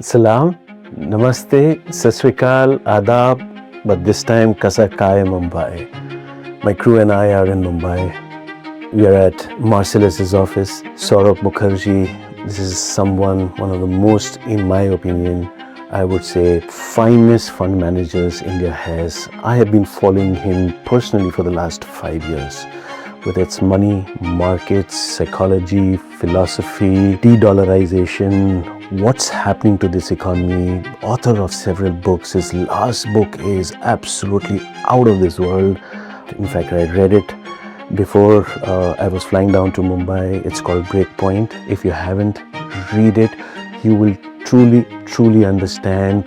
Salam, Namaste, Sasrikal, Adab, but this time Kasakaya, Mumbai. My crew and I are in Mumbai. We are at Marcellus' office. Saurabh Mukherjee, this is one of the most, in my opinion, I would say, finest fund managers India has. I have been following him personally for the last 5 years. Whether it's money, markets, psychology, philosophy, de-dollarization, what's happening to this economy, author of several books. His last book is absolutely out of this world. In fact, I read it before I was flying down to Mumbai. It's called Breakpoint. If you haven't, read it. You will truly understand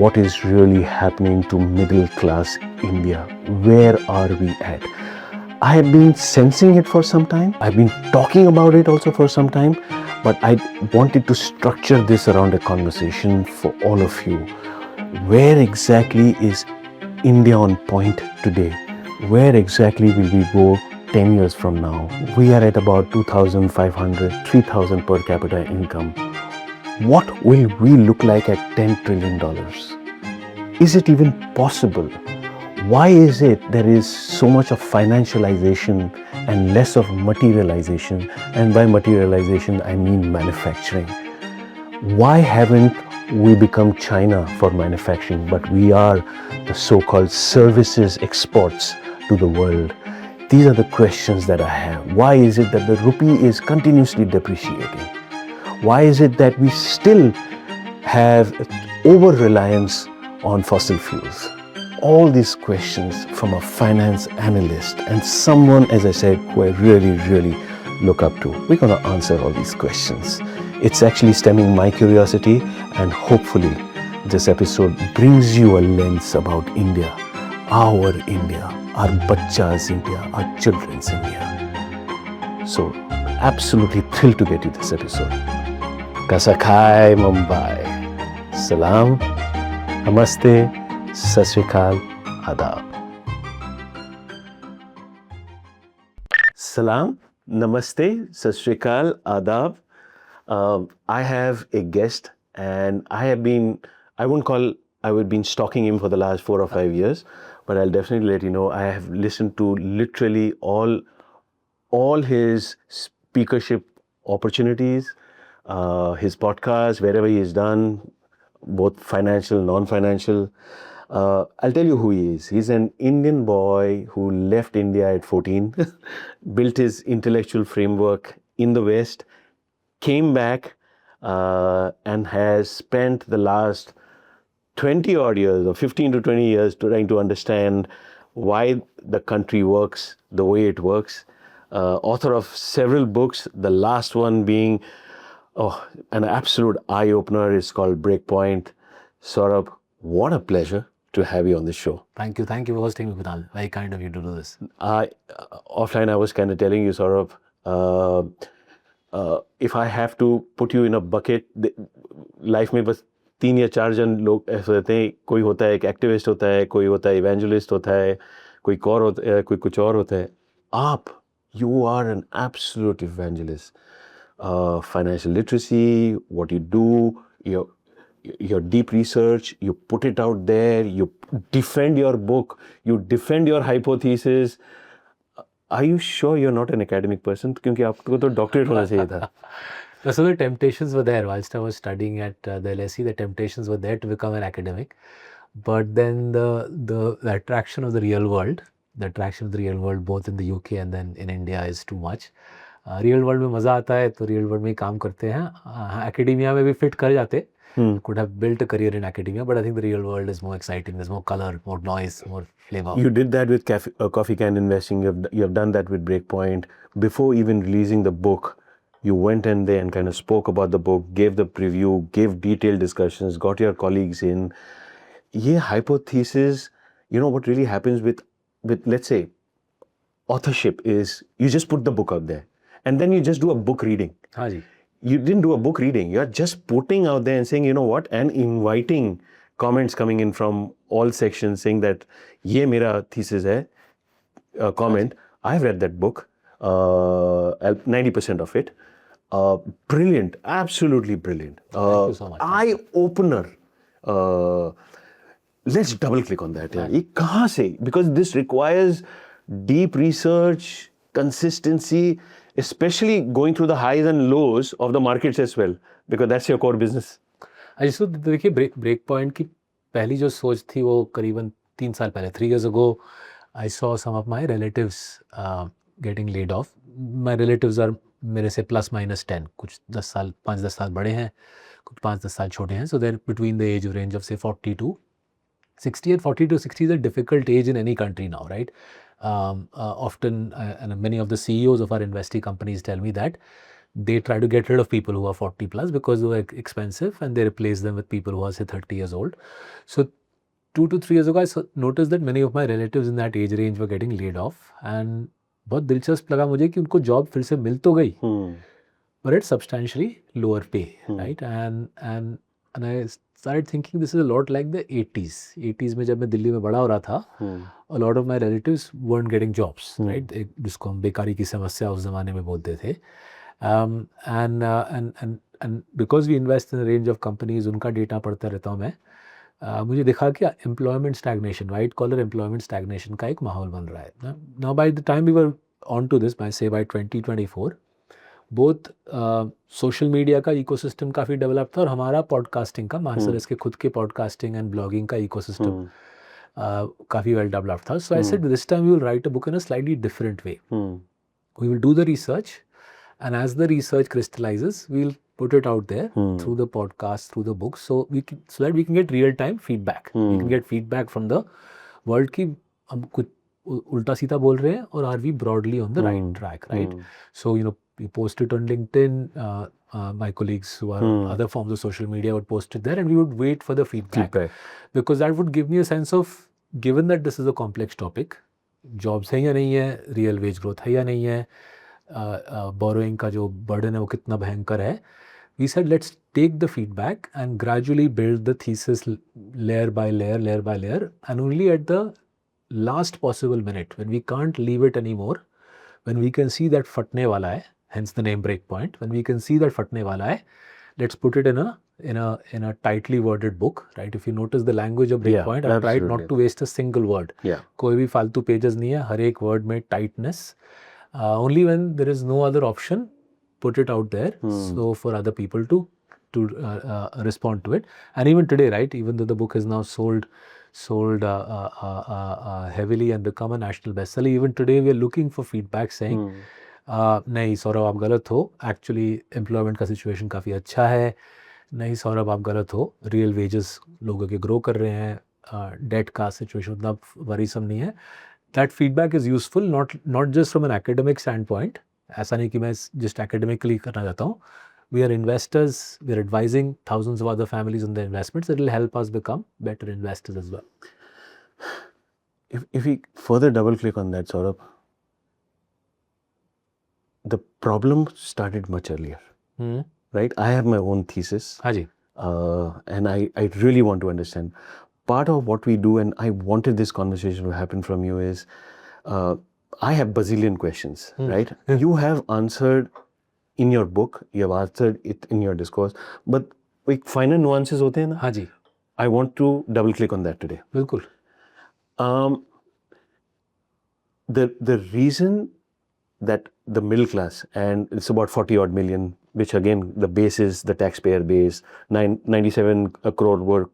what is really happening to middle class India. Where are we at? I have been sensing it for some time. I've been talking about it also for some time, but I wanted to structure this around a conversation for all of you. Where exactly is India on point today? Where exactly will we go 10 years from now? We are at about 2,500, 3,000 per capita income. What will we look like at $10 trillion? Is it even possible? Why is it there is so much of financialization and less of materialization? And by materialization, I mean manufacturing. Why haven't we become China for manufacturing, but we are the so-called services exports to the world? These are the questions that I have. Why is it that the rupee is continuously depreciating? Why is it that we still have over-reliance on fossil fuels? All these questions from a finance analyst and someone, as I said, who I really look up to. We're going to answer all these questions. It's actually stemming my curiosity, and hopefully this episode brings you a lens about India, our bachcha's India, our children's India. So absolutely thrilled to get you this episode. Kasakai Mumbai. Salam, Namaste, Sasrikal, Adab. Salam, Namaste, Sasrikal, Adab. I have a guest, and I've been stalking him for the last 4 or 5 years, but I'll definitely let you know, I have listened to literally all his speakership opportunities, his podcast, wherever he is done, both financial, non-financial. I'll tell you who he is. He's an Indian boy who left India at 14, built his intellectual framework in the West, came back and has spent the last 20 odd years or 15 to 20 years trying to understand why the country works the way it works. Author of several books, the last one being an absolute eye-opener. Is called Breakpoint. Saurabh, what a pleasure to have you on the show. Thank you for hosting me, Kunal. Very kind of you to do this. Offline, I was kind of telling you, Saurabh, if I have to put you in a bucket, life में बस 3 या 4 जन लोग ऐसे होते हैं. कोई होता है एक एक्टिविस्ट होता है, कोई होता है इवेंजलिस्ट होता है, कोई कुछ और होता है. आप, you are an absolute evangelist. Financial literacy, what you do, your deep research, you put it out there, you defend your book, you defend your hypothesis. Are you sure you're not an academic person? क्योंकि आपको तो doctorate होना चाहिए था. So the temptations were there whilst I was studying at the LSE. The temptations were there to become an academic, but then the attraction of the real world, both in the UK and then in India, is too much. Real world में मज़ा आता है तो real world में ही काम करते हैं. Academia में भी फिट कर जाते. Could have built a career in academia, but I think the real world is more exciting. There's more color, more noise, more flavor. You did that with Coffee Can Investing. You have done that with Breakpoint. Before even releasing the book, you went in there and kind of spoke about the book, gave the preview, gave detailed discussions, got your colleagues in. ये hypothesis, you know what really happens with let's say authorship is you just put the book out there and then you just do a book reading. हाँ जी. You didn't do a book reading. You're just putting out there and saying, you know what, and inviting comments coming in from all sections saying that ये मेरा thesis है. Comment. I've read that book, 90% of it. Brilliant, absolutely brilliant. Thank you so much. Eye opener. Let's double click on that. ये कहाँ से? Because this requires deep research, consistency, especially going through the highs and lows of the markets as well, because that's your core business. तो देखिए break point की पहली जो सोच थी वो करीबन 3 साल पहले, 3 years ago, I saw some of my relatives getting laid off. My relatives are मेरे से +-10, कुछ 5-10 साल बड़े हैं, कुछ 5-10 साल छोटे हैं. So they're between the age range of say 40 to 60, and 40 to 60 is a difficult age in any country now, right? Often, and many of the CEOs of our investee companies tell me that they try to get rid of people who are 40 plus because they are expensive, and they replace them with people who are say 30 years old. So 2 to 3 years ago, I noticed that many of my relatives in that age range were getting laid off, and बहुत दिलचस्प लगा मुझे कि उनको job फिर से मिल तो गई, but at substantially lower pay, right? And I started thinking this is a lot like the 80s. 80s में जब मैं दिल्ली में बड़ा हो रहा था, a lot of my relatives weren't getting jobs, right? जिसको हम बेकारी की समस्या उस ज़माने में बोलते थे. And because we invest in a range of companies, उनका डेटा पढ़ता रहता हूँ मैं, मुझे दिखा कि employment stagnation, white collar employment stagnation का एक माहौल बन रहा है. Now by the time we were on to this, by 2024, both social media का इकोसिस्टम काफ़ी डेवलप था और हमारा पॉडकास्टिंग का, मार्सेलस के खुद के पॉडकास्टिंग एंड ब्लॉगिंग का इकोसिस्टम काफ़ी वेल डेवलप्ड था. So I said this time we will write a book in a slightly different way. We will do the research, and as the research crystallizes, we'll put it out there through the podcast, through the books, so that we can get real time feedback. We can get feedback from the world कि हम कुछ उल्टा सीधा बोल रहे हैं, और are we broadly on the right track, right? So we post it on LinkedIn. My colleagues who are other forms of social media would post it there, and we would wait for the feedback. Because that would give me a sense of, given that this is a complex topic, jobs है या नहीं है, real wage growth है या नहीं है, borrowing का जो burden है वो कितना भयंकर है. We said let's take the feedback and gradually build the thesis layer by layer, and only at the last possible minute, when we can't leave it anymore, when we can see that फटने वाला है, hence the name Breakpoint, when we can see that फटने वाला है, let's put it in a tightly worded book, right? If you notice the language of Breakpoint, I've tried not to waste a single word. कोई भी फालतू pages नहीं है, हर एक word में tightness. Only when there is no other option, put it out there, so for other people to respond to it. And even today, right, even though the book is now sold heavily and become a national bestseller, even today we are looking for feedback saying नहीं सौरभ आप गलत हो, actually employment का situation काफ़ी अच्छा है, नहीं सौरभ आप गलत हो, real wages लोगों के grow कर रहे हैं, debt का situation उतना worrisome नहीं है. That feedback is useful, not just from an academic standpoint. ऐसा नहीं कि मैं just academically करना चाहता हूँ. We are investors. We are advising thousands of other families on their investments. It will help us become better investors as well. If we further double click on that, Saurabh, the problem started much earlier, right? I have my own thesis. हाँ जी. And I really want to understand. Part of what we do, and I wanted this conversation to happen from you, is I have bazillion questions, right? You have answered in your book, you have answered it in your discourse, but एक finer nuances होते हैं ना? हाँ जी. I want to double click on that today. बिल्कुल. The reason that the middle class, and it's about 40 odd million, which again the base is the taxpayer base, 97 crore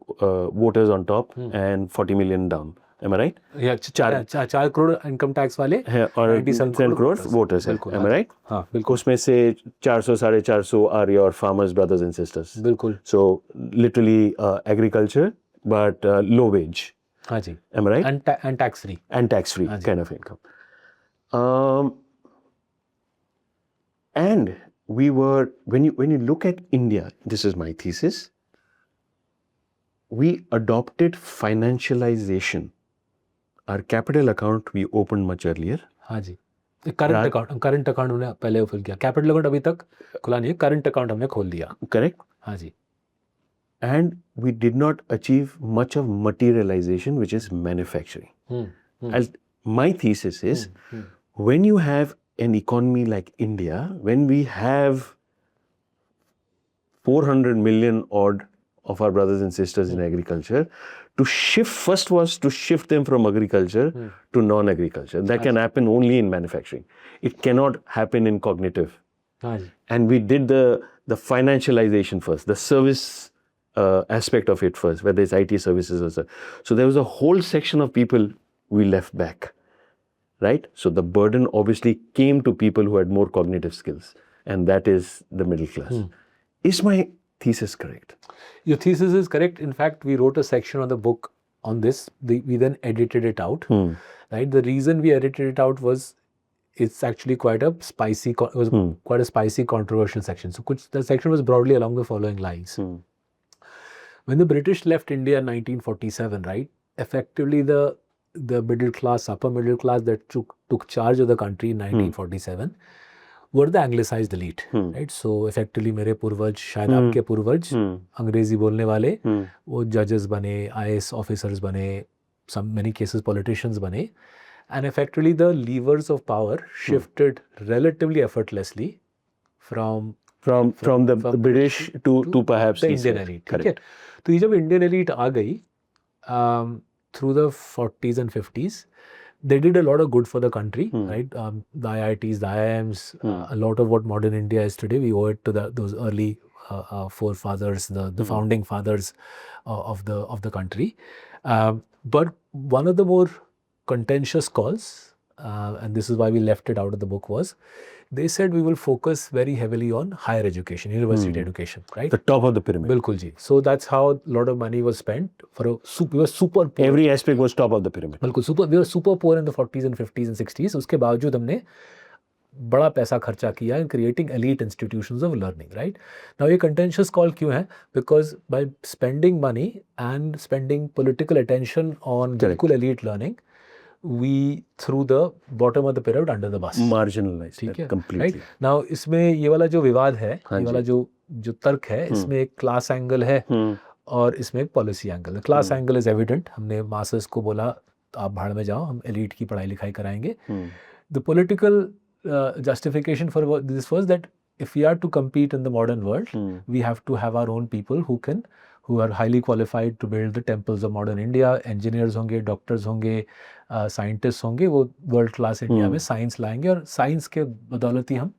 voters on top and 40 million down. Am I right? Yeah, 4 crore income tax वाले और 97 crore voters हैं. Am I right? हाँ बिल्कुल. उसमें से 400-450 are your farmers, brothers and sisters. बिल्कुल. So literally agriculture, but low wage. हाँ जी. Am I right? And tax free. And tax free kind of income. And we were, when you look at India, this is my thesis, we adopted financialization. Our capital account we opened much earlier. हाँ जी. Current account हमने पहले open किया. Capital account अभी तक खुला नहीं है. Current account हमने खोल दिया. Correct? हाँ जी. And we did not achieve much of materialization, which is manufacturing. My thesis is when you have an economy like India, when we have 400 million odd of our brothers and sisters in agriculture. To shift, first was to shift them from agriculture to non-agriculture. That can happen only in manufacturing. It cannot happen in cognitive. And we did the financialization first, the service aspect of it first, whether it's IT services or so. So there was a whole section of people we left back, right? So the burden obviously came to people who had more cognitive skills, and that is the middle class. Is my thesis correct? Your thesis is correct. In fact, we wrote a section on the book on this. We then edited it out. Right. The reason we edited it out was it's actually quite a spicy, quite a spicy, controversial section. So the section was broadly along the following lines. When the British left India in 1947, right, effectively the middle class, upper middle class that took charge of the country in 1947 were the anglicized elite, right? So effectively मेरे पूर्वज, शायद आपके पूर्वज अंग्रेजी बोलने वाले, वो judges बने, IAS officers बने, many cases politicians बने, and effectively the levers of power shifted relatively effortlessly from the British to perhaps the Indian elite. Correct. तो ये जब Indian elite आ गई through the 40s and 50s, they did a lot of good for the country, right? The IITs, the IIMs, a lot of what modern India is today, we owe it to those early forefathers, the founding fathers of the country. But one of the more contentious calls, and this is why we left it out of the book, was they said we will focus very heavily on higher education, university education, right? The top of the pyramid. Bilkul ji. So that's how a lot of money was spent for we were super poor. Every aspect was top of the pyramid. Bilkul, we were super poor in the 40s and 50s and 60s. उसके बावजूद हमने बड़ा पैसा खर्चा किया in creating elite institutions of learning, right? Now ये contentious call क्यों है? Because by spending money and spending political attention on बिल्कुल elite learning, we threw the bottom of the pyramid under the bus. Marginalized completely. Right? Now इसमें ये वाला जो विवाद है, ये वाला जो तर्क है, इसमें एक class angle है और इसमें एक policy angle है. Class angle is evident. हमने masses को बोला आप भाड़ में जाओ, हम elite की पढ़ाई लिखाई कराएंगे. The political justification for this was that if we are to compete in the modern world, we have to have our own people who are highly qualified to build the temples of modern India. Engineers होंगे, doctors होंगे, scientists होंगे, वो world class India में science लाएंगे और science के बदौलत ही हम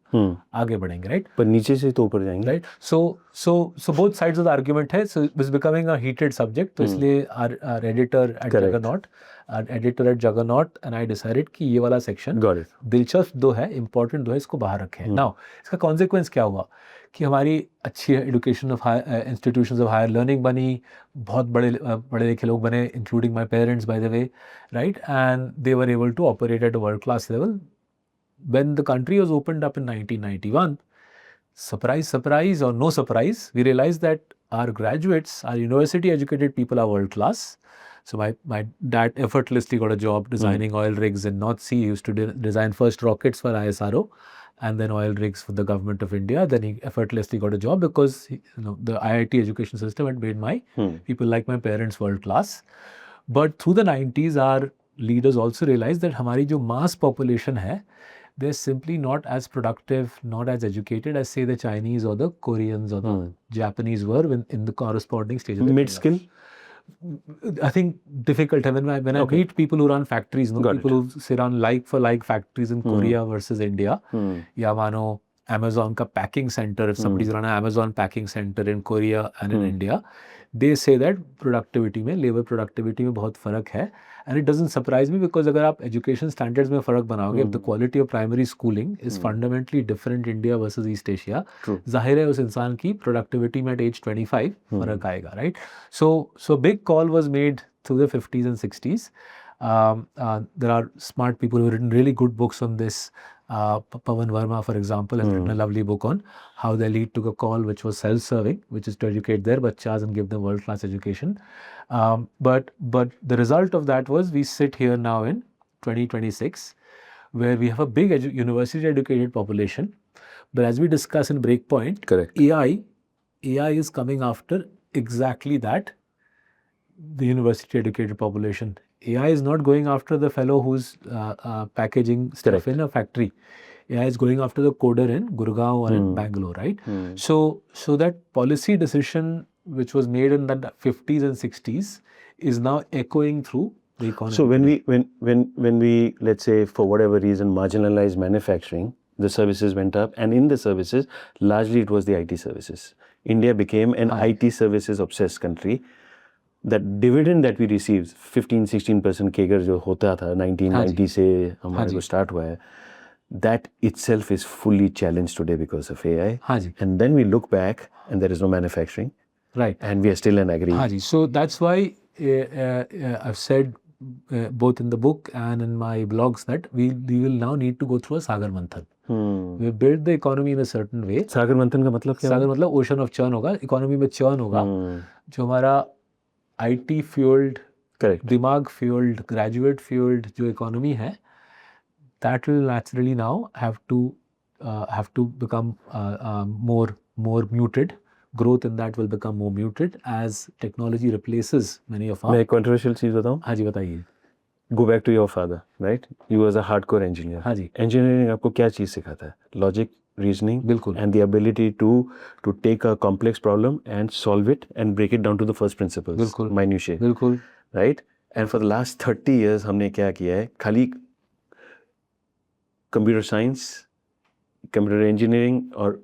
आगे बढ़ेंगे, right? पर नीचे से तो ऊपर जाएंगे, right? So both sides of the argument है. So it's becoming a heated subject. तो इसलिए our editor at Juggernaut and I decided कि ये वाला section दिलचस्प दो है, important दो है, इसको बाहर रखें. Now इसका consequence क्या हुआ कि हमारी अच्छी education of institutions of higher learning बनी, बहुत बड़े लिखे लोग बने, including my parents by the way, right? And they were able to operate at a world class level. When the country was opened up in 1991, surprise or no surprise, we realized that our graduates, our university educated people are world class. So my dad effortlessly got a job designing oil rigs in North Sea. He used to design first rockets for ISRO and then oil rigs for the government of India. Then he effortlessly got a job because the IIT education system had made my people like my parents world class. But through the 90s, our leaders also realized that हमारी जो mass population है, they're simply not as productive, not as educated as say the Chinese or the Koreans or the Japanese were in the corresponding stages. Mid-skill? I think difficult. When I meet people who run factories, people who say run like for like factories in Korea versus India, या मानो Amazon का packing center, if somebody's run an Amazon packing center in Korea and in India, they say that productivity में, labor productivity में बहुत फर्क है. And it doesn't surprise me because अगर आप education standards में फर्क बनाओगे, if the quality of primary schooling is fundamentally different India versus East Asia, जाहिर है उस इंसान की productivity में at age 25 फर्क आएगा, right? So big call was made through the 50s and 60s. There are smart people who have written really good books on this. Pawan Verma, for example, has written a lovely book on how the elite took a call which was self-serving, which is to educate their bachas and give them world-class education. But the result of that was we sit here now in 2026, where we have a big university-educated population. But as we discuss in Breakpoint, AI is coming after exactly that, the university-educated population. AI is not going after the fellow who's packaging stuff in a factory. AI is going after the coder in Gurgaon or in Bangalore, right? So that policy decision which was made in the 50s and 60s is now echoing through the economy. So when we let's say for whatever reason marginalized manufacturing, the services went up, and in the services largely it was the IT services. India became an IT services obsessed country. That dividend that we received 15-16% CAGR जो होता था 1990 से हमारे को start हुआ है, that itself is fully challenged today because of AI. And then we look back and there is no manufacturing. Right. And we are still in agri. So that's why I've said both in the book and in my blogs that we will now need to go through a Sagar Manthan. We build the economy in a certain way. Sagar Manthan का मतलब क्या? सागर मतलब ocean of churn होगा, economy में churn होगा, जो हमारा IT fueled, दिमाग fueled, graduate fueled जो economy है, that will naturally now have to become more muted. Growth in that will become more muted as technology replaces many of our. मैं एक controversial चीज बताऊं? हाँ जी बताइए. Go back to your father, right? He was a hardcore engineer. हाँ जी. Engineering आपको क्या चीज सिखाता है? Logic, reasoning, बिल्कुल. And the ability to take a complex problem and solve it and break it down to the first principles. बिल्कुल. Minutiae. बिल्कुल. Right? And for the last 30 years हमने क्या किया है? खाली computer science, computer engineering और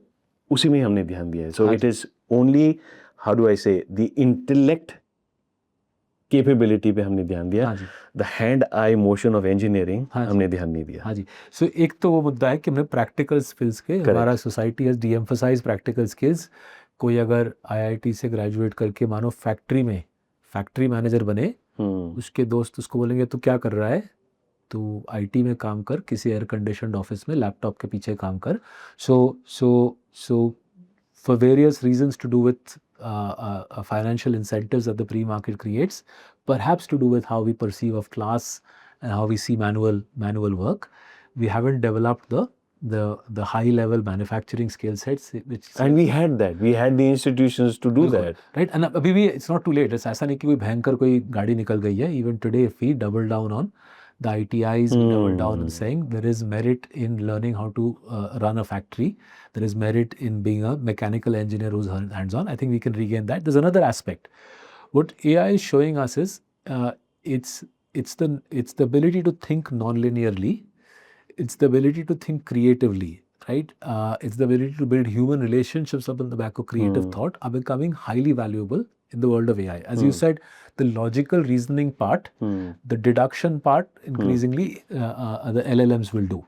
उसी में हमने ध्यान दिया है. So it is only, how do I say, the intellect capability पे हमने ध्यान दिया. The hand-eye motion of engineering हमने ध्यान नहीं दिया. हाँ जी. So एक तो वो मुद्दा है कि हमने practical skills के, हमारा society has de-emphasized practical skills. कोई अगर IIT से graduate करके मानो factory में factory manager बने, उसके दोस्त उसको बोलेंगे तू क्या कर रहा है? तू IT में काम कर, किसी air conditioned office में laptop के पीछे काम कर. So for various reasons to do with financial incentives that the pre-market creates, perhaps to do with how we perceive of class and how we see manual work, we haven't developed the high level manufacturing skill sets. And we had that. We had the institutions to do that. Right. And अभी भी it's not too late. It's ऐसा नहीं कि कोई भयंकर कोई गाड़ी निकल गई है. Even today, if we double down on the ITIs, we double down on saying there is merit in learning how to run a factory. There is merit in being a mechanical engineer who's hands-on. I think we can regain that. There's another aspect. What AI is showing us is it's the ability to think non-linearly. It's the ability to think creatively, right? It's the ability to build human relationships up in the back of creative thought are becoming highly valuable in the world of AI. As you said, the logical reasoning part, the deduction part, increasingly the LLMs will do.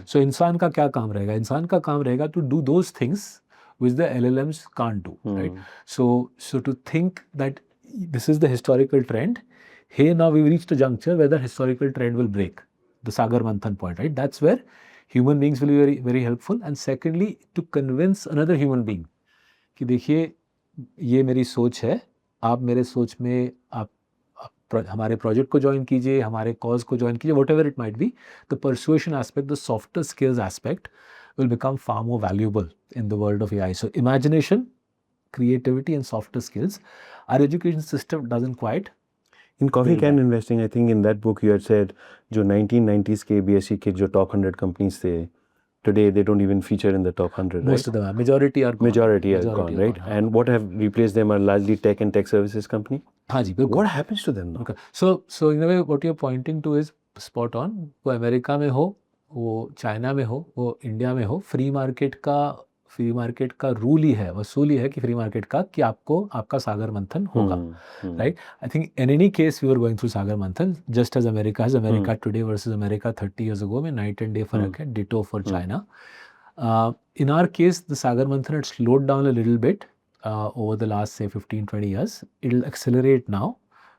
So इंसान का क्या काम रहेगा? इंसान का काम रहेगा to do those things which the LLMs can't do, right? So to think that this is the historical trend, hey, now we've reached a juncture where the historical trend will break. The Sagar Manthan point, right? That's where human beings will be very, very helpful. And secondly, to convince another human being कि देखिए ये मेरी सोच है, आप मेरे सोच में आप हमारे प्रोजेक्ट को ज्वाइन कीजिए, हमारे कॉज को ज्वाइन कीजिए, whatever it might be, the persuasion aspect, the softer skills aspect will become far more valuable in the world of AI. So imagination, creativity and softer skills. Our education system doesn't quite. In coffee can investing, I think in that book you had said जो 1990s के BSE के जो top 100 companies थे, today they don't even feature in the top 100, Most of them are. Majority are gone. Majority are gone, right? And what have replaced them are largely tech and tech services company. हाँ जी, What happens to them now? Okay. So in a way what you're pointing to is spot on. वो America में हो, वो China में हो, वो India में हो, फ्री मार्केट का रूल ही है, वसूल ही है कि फ्री मार्केट का कि आपका सागर मंथन होगा, right? I think in any case we were going through सागर मंथन just as America has. America today versus America 30 years ago में night and day फर्क है. Ditto for China. In our case the सागर मंथन had slowed down a little bit over the last say 15-20 years. It'll accelerate now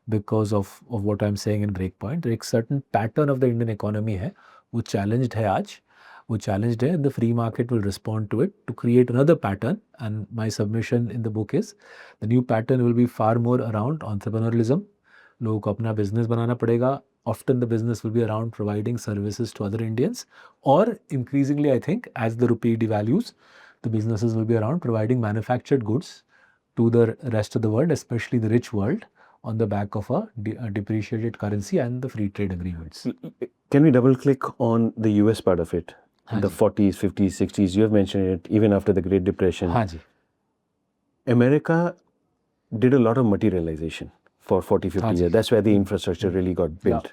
because of what I'm saying in Breakpoint. There is a certain pattern of the Indian economy है, वो challenged है आज. वो challenged है, and the free market will respond to it to create another pattern. And my submission in the book is the new pattern will be far more around entrepreneurialism. लोगों को अपना business बनाना पड़ेगा. Often the business will be around providing services to other Indians, or increasingly I think as the rupee devalues, the businesses will be around providing manufactured goods to the rest of the world, especially the rich world, on the back of a depreciated currency and the free trade agreements. Can we double click on the US part of it? हाँ the ji 40s, 50s, 60s, you have mentioned it, even after the Great Depression, हाँ जी America did a lot of materialization for 40, 50 हाँ जी years. That's where the infrastructure really got yeah built.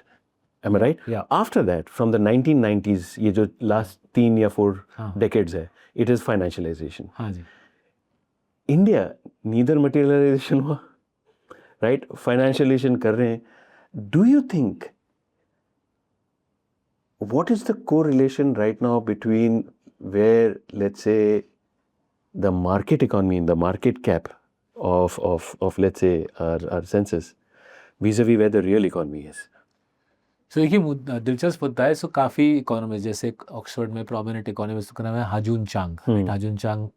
Am I right? yeah After that, from the 1990s, ये जो last 3 या 4 हाँ decades है, it is financialization. हाँ जी India, neither materialization हुआ, right? Financialization कर रहे हैं. Do you think, what is the correlation right now between where, let's say, the market economy, the market cap of let's say, our census, vis-a-vis where the real economy is? सो देखिए दिलचस्प होता है. सो काफ़ी economist जैसे Oxford में prominent economist का नाम है हाजून चांग. राइट, हाजून चांग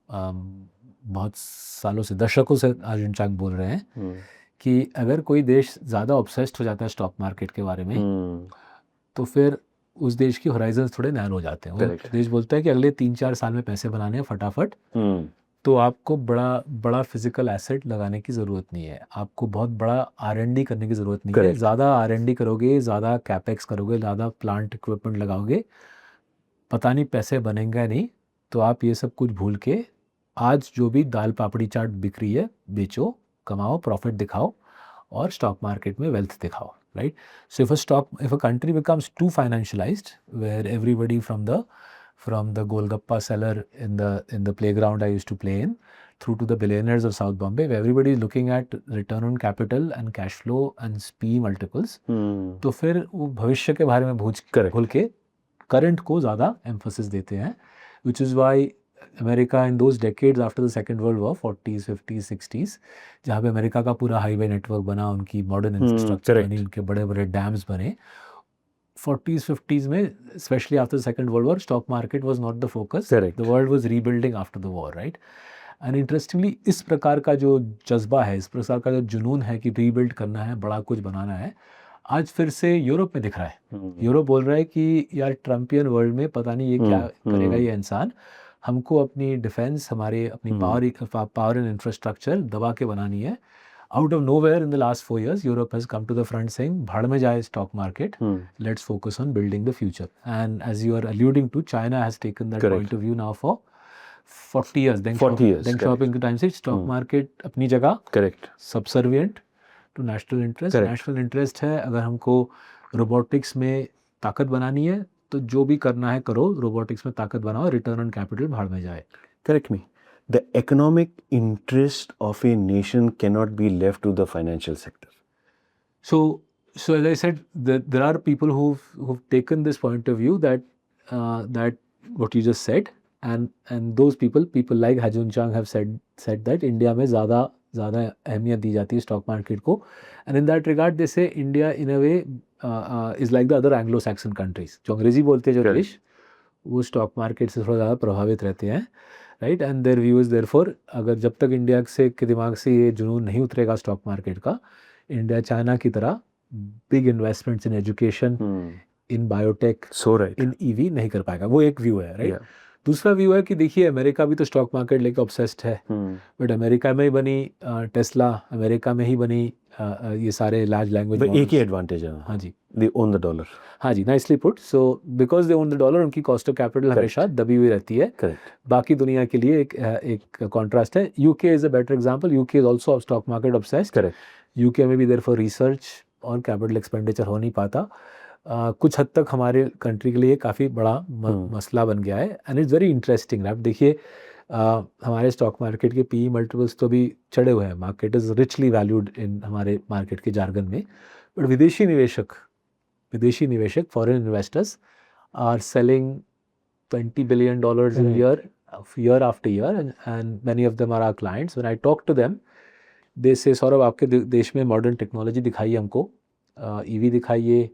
बहुत सालों से दशकों से हाजून चांग बोल रहे हैं कि अगर कोई देश ज़्यादा ऑब्सेस्ड हो जाता है स्टॉक मार्केट के बारे में तो फिर उस देश की होराइजन्स थोड़े नैरो हो जाते हैं. वो Correct. देश बोलता है कि अगले 3-4 साल में पैसे बनाने हैं फटाफट, तो आपको बड़ा फिजिकल एसेट लगाने की ज़रूरत नहीं है, आपको बहुत बड़ा R&D करने की ज़रूरत नहीं है. Correct. ज़्यादा R&D करोगे, ज़्यादा कैपेक्स करोगे, ज़्यादा प्लांट इक्विपमेंट लगाओगे, पता नहीं पैसे बनेंगे नहीं. तो आप ये सब कुछ भूल के आज जो भी दाल पापड़ी चाट बिक रही है बेचो, कमाओ, प्रॉफिट दिखाओ और स्टॉक मार्केट में वेल्थ दिखाओ. Right. So if a country becomes too financialized, where everybody from the Golgappa seller in the playground I used to play in, through to the billionaires of South Bombay, where everybody is looking at return on capital and cash flow and PE multiples, तो फिर वो भविष्य के बारे में भूल के current को ज़्यादा एम्फोसिस देते हैं. which is why America in those decades after the Second World War, 40s, 50s, 60s, जहाँ पे अमेरिका का पूरा हाईवे नेटवर्क बना, उनकी मॉडर्न इंफ्रास्ट्रक्चर बनी, उनके बड़े बड़े डैम्स बने. 40s, 50s में, especially after the Second World War, stock market was not the focus. Correct. The world was rebuilding after the war, right? And interestingly, इस प्रकार का जो जज्बा है, इस प्रकार का जो जुनून है कि रीबिल्ड करना है, बड़ा कुछ बनाना है, आज फिर से यूरोप में दिख रहा है. यूरोप बोल रहा है कि यार ट्रम्पियन वर्ल्ड में पता नहीं ये क्या करेगा ये इंसान, हमको अपनी डिफेंस, हमारे अपनी पावर एंड इंफ्रास्ट्रक्चर दबा के बनानी है. Out of nowhere in the last 4 years, Europe has come to the front saying, भाड़ में जाए stock market, let's focus on building the future. And as you are alluding to, China has taken that Correct. point of view now for 40 years. Deng 40 years, Deng correct. Xiaoping के time से stock market अपनी जगह Correct. subservient to national interest. Correct. National interest है, अगर हमको robotics में ताकत बनानी है तो जो भी करना है करो, robotics में ताकत बनाओ, return on capital भाड़ में जाए. Correct me. The economic interest of a nation cannot be left to the financial sector. So as I said, there are people who've taken this point of view that what you just said, and those people like Hajun Chang have said that India में ज़्यादा अहमियत दी जाती है stock market को. And in that regard, they say India in a way is like the other Anglo-Saxon countries. जो अंग्रेजी बोलते हैं जो देश, वो स्टॉक मार्केट से थोड़ा ज़्यादा प्रभावित रहते हैं. Right. And there view is therefore, अगर जब तक इंडिया के दिमाग से ये जुनून नहीं उतरेगा स्टॉक मार्केट का, इंडिया चाइना की तरह big investments in education, in biotech, in EV नहीं कर पाएगा. वो एक व्यू है. राइट. दूसरा व्यू है कि देखिए अमेरिका भी तो स्टॉक मार्केट लेके ऑब्सेस्ड है, बट अमेरिका में ही बनी टेस्ला, अमेरिका में ही बनी ये सारे लार्ज लैंग्वेज मॉडल्स. एक ही एडवांटेज है. हाँ जी, दे ओन द डॉलर. हाँ जी, nicely put. So because they own the dollar, उनकी कॉस्ट ऑफ कैपिटल हमेशा दबी हुई रहती है. करेक्ट. बाकी दुनिया के लिए एक कॉन्ट्रास्ट है. UK is a better example. UK is also stock market obsessed. Correct. UK में भी देयरफॉर रिसर्च और कैपिटल एक्सपेंडिचर हो नहीं पाता. कुछ हद तक हमारे कंट्री के लिए काफ़ी बड़ा मसला बन गया है. And it's very interesting. आप देखिए हमारे स्टॉक मार्केट के PE मल्टीपल्स तो भी चढ़े हुए हैं. Market is richly valued in हमारे मार्केट के जार्गन में. बट विदेशी निवेशक foreign investors are selling $20 billion in year after year, and many of them are our clients. When I talk to them, they say, Saurabh आपके देश में modern technology दिखाइए हमको, EV दिखाइए,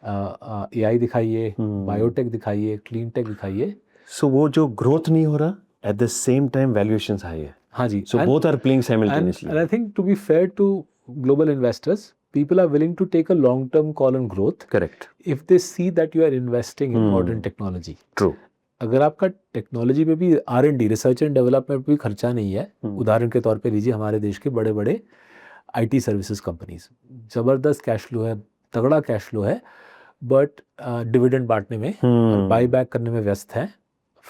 AI दिखाइए, बायोटेक दिखाइए, क्लीन टेक दिखाइए. सो वो जो ग्रोथ नहीं हो रहा, at the same time valuations high है. हाँ जी. So both are playing simultaneously. And I think to be fair to global investors, people are willing to take a long-term call on growth. Correct. If they see that you are investing in modern technology. True. अगर आपका technology पे भी R&D, research and development पे भी खर्चा नहीं है, उदाहरण के तौर पे लीजिए हमारे देश के बड़े बड़े IT सर्विसेज कंपनीज, ज़बरदस्त कैश फ्लो है, तगड़ा कैश फ्लो है, बट डिविडेंड बांटने में और बाई बैक करने में व्यस्त है.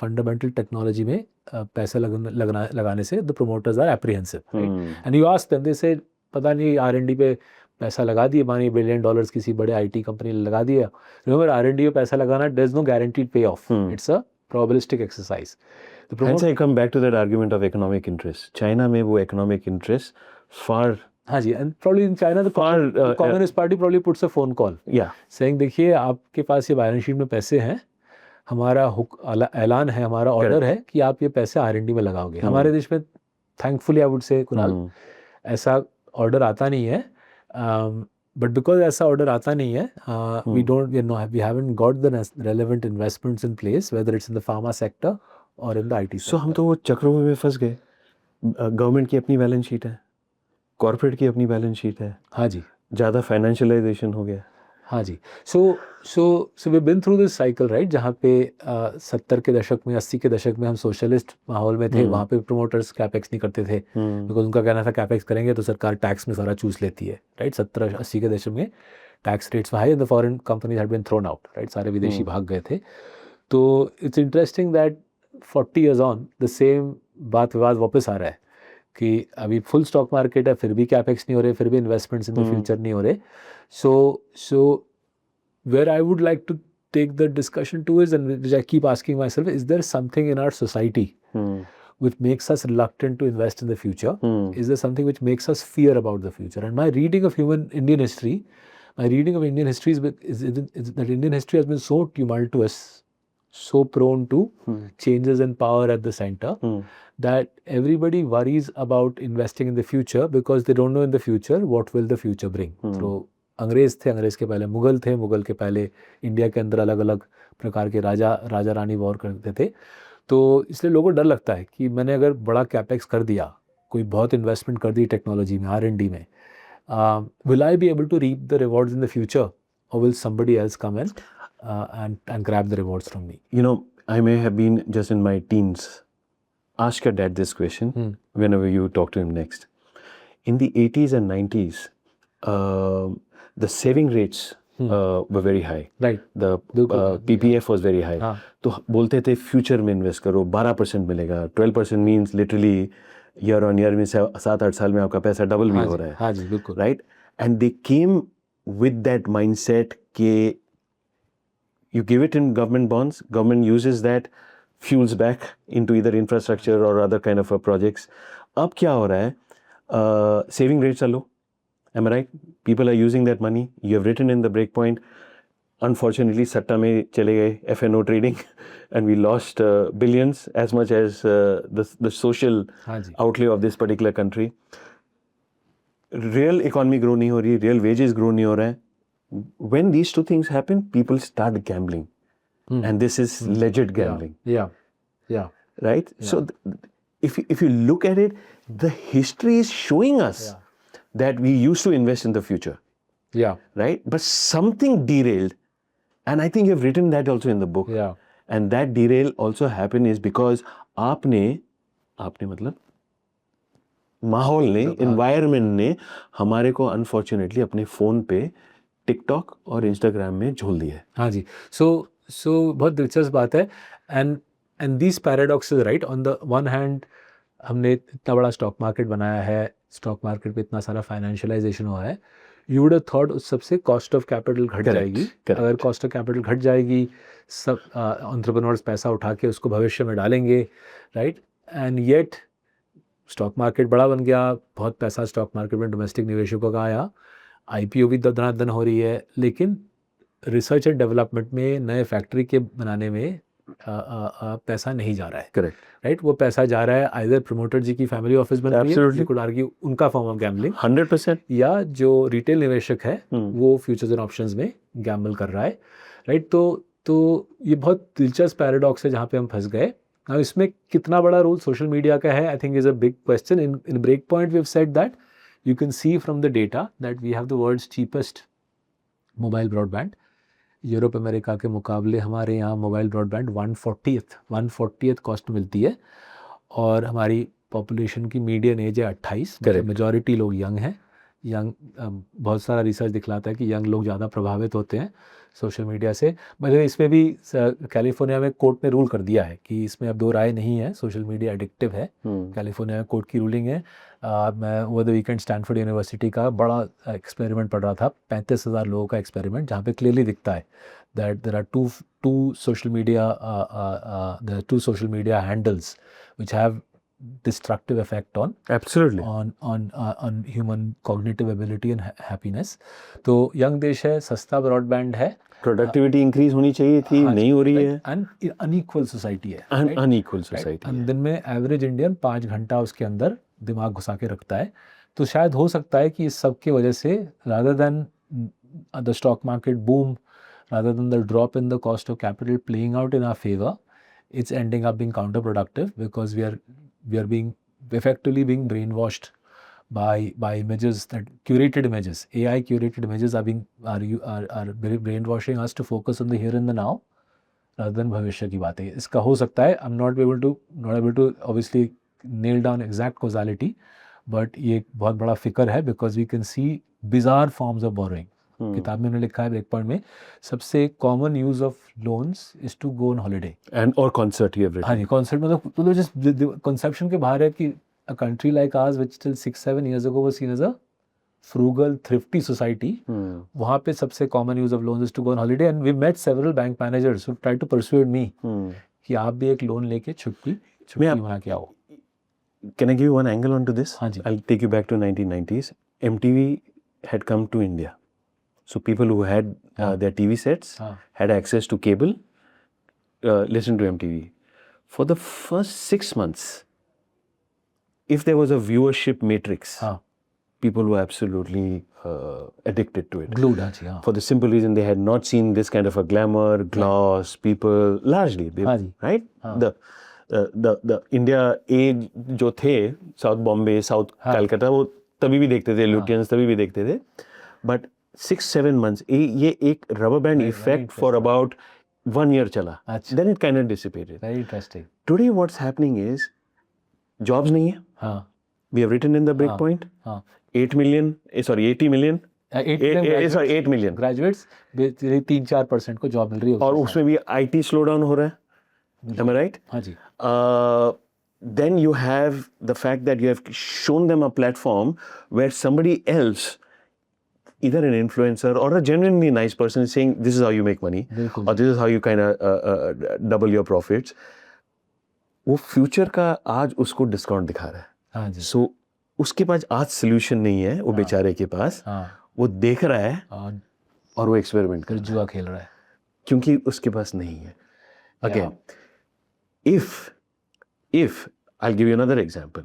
फंडामेंटल टेक्नोलॉजी में पैसा लगाने से the promoters are apprehensive, right? And you ask them, they say पता नहीं R&D पे पैसा लगा दिए, मानिए $1 बिलियन किसी बड़े IT कंपनी ने लगा दिया. रिमेंबर, R&D पे पैसा लगाना, देयर इज नो गारंटीड पे of, it's a probabilistic exercise. Hence I come back to that argument of economic interest. China में वो economic interest far. हाँ जी, and probably in China the Communist Party probably puts a phone call. Yeah. Saying देखिए आपके पास ये balance sheet में पैसे हैं, हमारा ऐलान है, हमारा ऑर्डर है कि आप ये पैसे R&D में लगाओगे. हमारे देश में thankfully I would say Kunal ऐसा ऑर्डर आता नहीं है. बट बिकॉज ऐसा ऑर्डर आता नहीं है, we haven't got the relevant investments in place, whether it's in the pharma sector or in the IT sector. So हम तो वो चक्रों में फंस गए. गवर्नमेंट की अपनी बैलेंस शीट है, कॉर्पोरेट की अपनी बैलेंस शीट है. हाँ जी, ज़्यादा फाइनेंशियलाइजेशन हो गया. हाँ जी. So we've been through this cycle, right? जहाँ पे 70 के दशक में, 80 के दशक में हम सोशलिस्ट माहौल में थे. वहाँ पे प्रोमोटर्स कैपेक्स नहीं करते थे, बिकॉज उनका कहना था कैपेक्स करेंगे तो सरकार टैक्स में सारा चूस लेती है, राइट? 70-80 के दशक में tax rates high and the foreign companies had been thrown out, right? सारे विदेशी भाग गए थे. तो it's interesting that 40 years on the same बात विवाद वापस आ रहा है कि अभी फुल स्टॉक मार्केट है, फिर भी कैपेक्स नहीं हो रहे, फिर भी इन्वेस्टमेंट्स इन द फ्यूचर नहीं हो रहे. So where I would like to take the discussion to is, and which I keep asking myself, is there something in our society which makes us reluctant to invest in the future? Is there something which makes us fear about the future? And my reading of Indian history is that Indian history has been so tumultuous, so prone to changes in power at the center, that everybody worries about investing in the future because they don't know in the future what will the future bring. So अंग्रेज़ थे, अंग्रेज़ के पहले मुग़ल थे, मुग़ल के पहले India के अंदर अलग अलग प्रकार के राजा रानी वॉर करते थे. तो इसलिए लोगों को डर लगता है कि मैंने अगर बड़ा कैपेक्स कर दिया, कोई बहुत इन्वेस्टमेंट कर दी टेक्नोलॉजी में, R&D में, will I be able to reap the rewards in the future, और will somebody else come and grab the rewards from me? You know, I may have been just in my teens. Ask your dad this question whenever you talk to him next. In the 80s and 90s, the saving rates were very high. Right. The PPF was very high. तो बोलते थे future में invest करो, 12% मिलेगा. 12% means literally year on year में 7-8 साल में आपका पैसा डबल भी हो रहा है. हाँ जी, बिल्कुल. Right. And they came with that mindset के you give it in government bonds, government uses that, fuels back into either infrastructure or other kind of projects. अब क्या हो रहा है? Saving rates are low. Am I right? People are using that money. You have written in the breakpoint. Unfortunately, सट्टा में चले गए, FNO trading, and we lost billions as much as the social outlay of this particular country. Real economy grow नहीं हो रही, real wages grow नहीं हो रहा है. When these two things happen, people start gambling, and this is legit gambling. Yeah. Right. Yeah. So, if you look at it, the history is showing us that we used to invest in the future. Yeah. Right. But something derailed, and I think you've written that also in the book. Yeah. And that derail also happened is because आपने मतलब माहौल ने, environment ने हमारे को unfortunately अपने phone पे TikTok और इंस्टाग्राम में झोल दिया है. हाँ जी. So बहुत दिलचस्प बात है. And these paradoxes, right? On the one hand, हमने इतना बड़ा स्टॉक मार्केट बनाया है, स्टॉक मार्केट पे इतना सारा फाइनेंशियलाइजेशन हुआ है. यू वुड हैव थॉट उस सबसे कॉस्ट ऑफ कैपिटल घट जाएगी. अगर कॉस्ट ऑफ कैपिटल घट जाएगी, सब एंटरप्रेन्योर्स पैसा उठा के उसको भविष्य में डालेंगे, right? And yet stock market बड़ा बन गया, बहुत पैसा स्टॉक मार्केट में डोमेस्टिक निवेशकों का आया, IPO भी दनादन हो रही है, लेकिन रिसर्च एंड डेवलपमेंट में, नए फैक्ट्री के बनाने में पैसा नहीं जा रहा है. करेक्ट. राइट. वो पैसा जा रहा है आइदर प्रमोटर जी की फैमिली ऑफिस बन रही है, यू कुड आर्ग्यू उनका फॉर्म ऑफ गैम्बलिंग 100%, या जो रिटेल निवेशक है वो फ्यूचर्स एंड ऑप्शंस में गैम्बल कर रहा है. राइट. तो ये बहुत दिलचस्प पैराडॉक्स है जहाँ पे हम फंस गए. अब इसमें कितना बड़ा रोल सोशल मीडिया का है, I think is a big question. In break point we have said that you can see from the data that we have the world's cheapest mobile broadband. Europe America के मुकाबले हमारे यहाँ mobile broadband 140th cost मिलती है, और हमारी population की median as है 28. मेजॉरिटी लोग यंग हैं, यंग बहुत सारा रिसर्च दिखलाता है कि यंग लोग ज़्यादा प्रभावित होते हैं सोशल मीडिया से। मतलब इसमें भी कैलिफोर्निया में कोर्ट ने रूल कर दिया है कि इसमें अब दो राय नहीं है, सोशल मीडिया एडिक्टिव है। कैलिफोर्निया में कोर्ट की रूलिंग है। मैं over the weekend Stanford university का बड़ा एक्सपेरिमेंट पढ़ रहा था, 35,000 लोगों का एक्सपेरिमेंट, जहाँ पे क्लियरली दिखता है that there are two social media handles which have destructive effect on Absolutely. on human cognitive ability and happiness. तो यंग देश है, सस्ता ब्रॉडबैंड है, प्रोडक्टिविटी इंक्रीज होनी चाहिए थी, नहीं हो रही है, अनइक्वल सोसाइटी है, अनइक्वल सोसाइटी है। दिन में एवरेज इंडियन 5 घंटा उसके अंदर दिमाग घुसा के रखता है। तो शायद हो सकता है कि इस सब की वजह से rather than the stock market boom, rather than the drop in the cost of capital playing out in our favor, it's ending up being counterproductive because we are being effectively being brainwashed by images, that curated images, AI curated images are brainwashing us to focus on the here and the now rather than भविष्य की बातें। इसका हो सकता है, I'm not able to obviously nail down exact causality, but ये एक बहुत बड़ा फिकर है because we can see bizarre forms of borrowing. किताब में उन्होंने लिखा है ब्रेक पॉइंट में, सबसे common use of loans is to go on holiday and और कॉन्सर्ट ही एवरीथिंग। हाँ जी, कॉन्सर्ट मतलब तो जस्ट कंसेप्शन के बाहर है कि a country like ours which till 6-7 years ago was seen as a frugal thrifty society, वहाँ पे सबसे common use of loans is to go on holiday. And we met several bank managers who try to persuade me कि आप भी एक loan लेके छुट्टी वहाँ के आओ। Can I give you one angle onto this? हाँ जी। I'll take you back to 1990s. MTV had come to India. So people who had their TV sets had access to cable, listen to MTV. For the first 6 months, if there was a viewership matrix, people were absolutely addicted to it. Glued, for the simple reason they had not seen this kind of a glamour, gloss, people largely, right? The India age जो थे, South Bombay, South Calcutta, वो तभी भी देखते थे, Lutyens तभी भी देखते थे, but 6-7 months ये एक rubber band effect for about 1 year चला, then it kind of dissipated. Very interesting. Today what's happening is jobs नहीं है, we have written in the break point, 80 million graduates 3-4% को जॉब मिल रही है, और उसमें भी IT स्लो डाउन हो रहा है। Am I right? हाँ जी। Then you have the fact that you have shown them a platform where somebody else, either an influencer or a genuinely nice person, is saying this is how you make money, or this is how you kind of double your profits. वो future का आज उसको discount दिखा रहा है। हाँ जी। So उसके पास आज सोल्यूशन नहीं है, वो बेचारे के पास, वो देख रहा है और वो एक्सपेरिमेंट कर जुआ खेल रहा है क्योंकि उसके पास नहीं है। Again, if I'll give you another example,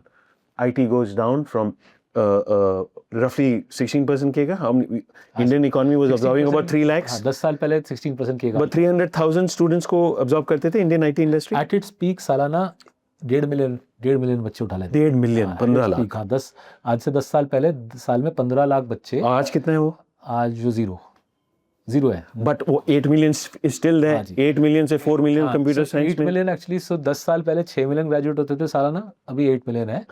IT goes down from roughly 16% के का, Indian economy was absorbing about 3 lakhs. 10 साल पहले 16% के का, but 300,000 students को absorb करते थे Indian IT industry. At its peak सालाना 1.5 मिलियन बच्चे उठा लेते। 1.5 मिलियन, 15 लाख। हाँ, 10 आज से 10 साल पहले साल में 15 लाख बच्चे। आज कितना है वो? आज जो जीरो है, बट वो 8 million is still there. 8 million से 4 million computer science 8 million actually. So 10 साल पहले 6 मिलियन ग्रेजुएट होते थे सालाना, अभी 8 मिलियन है।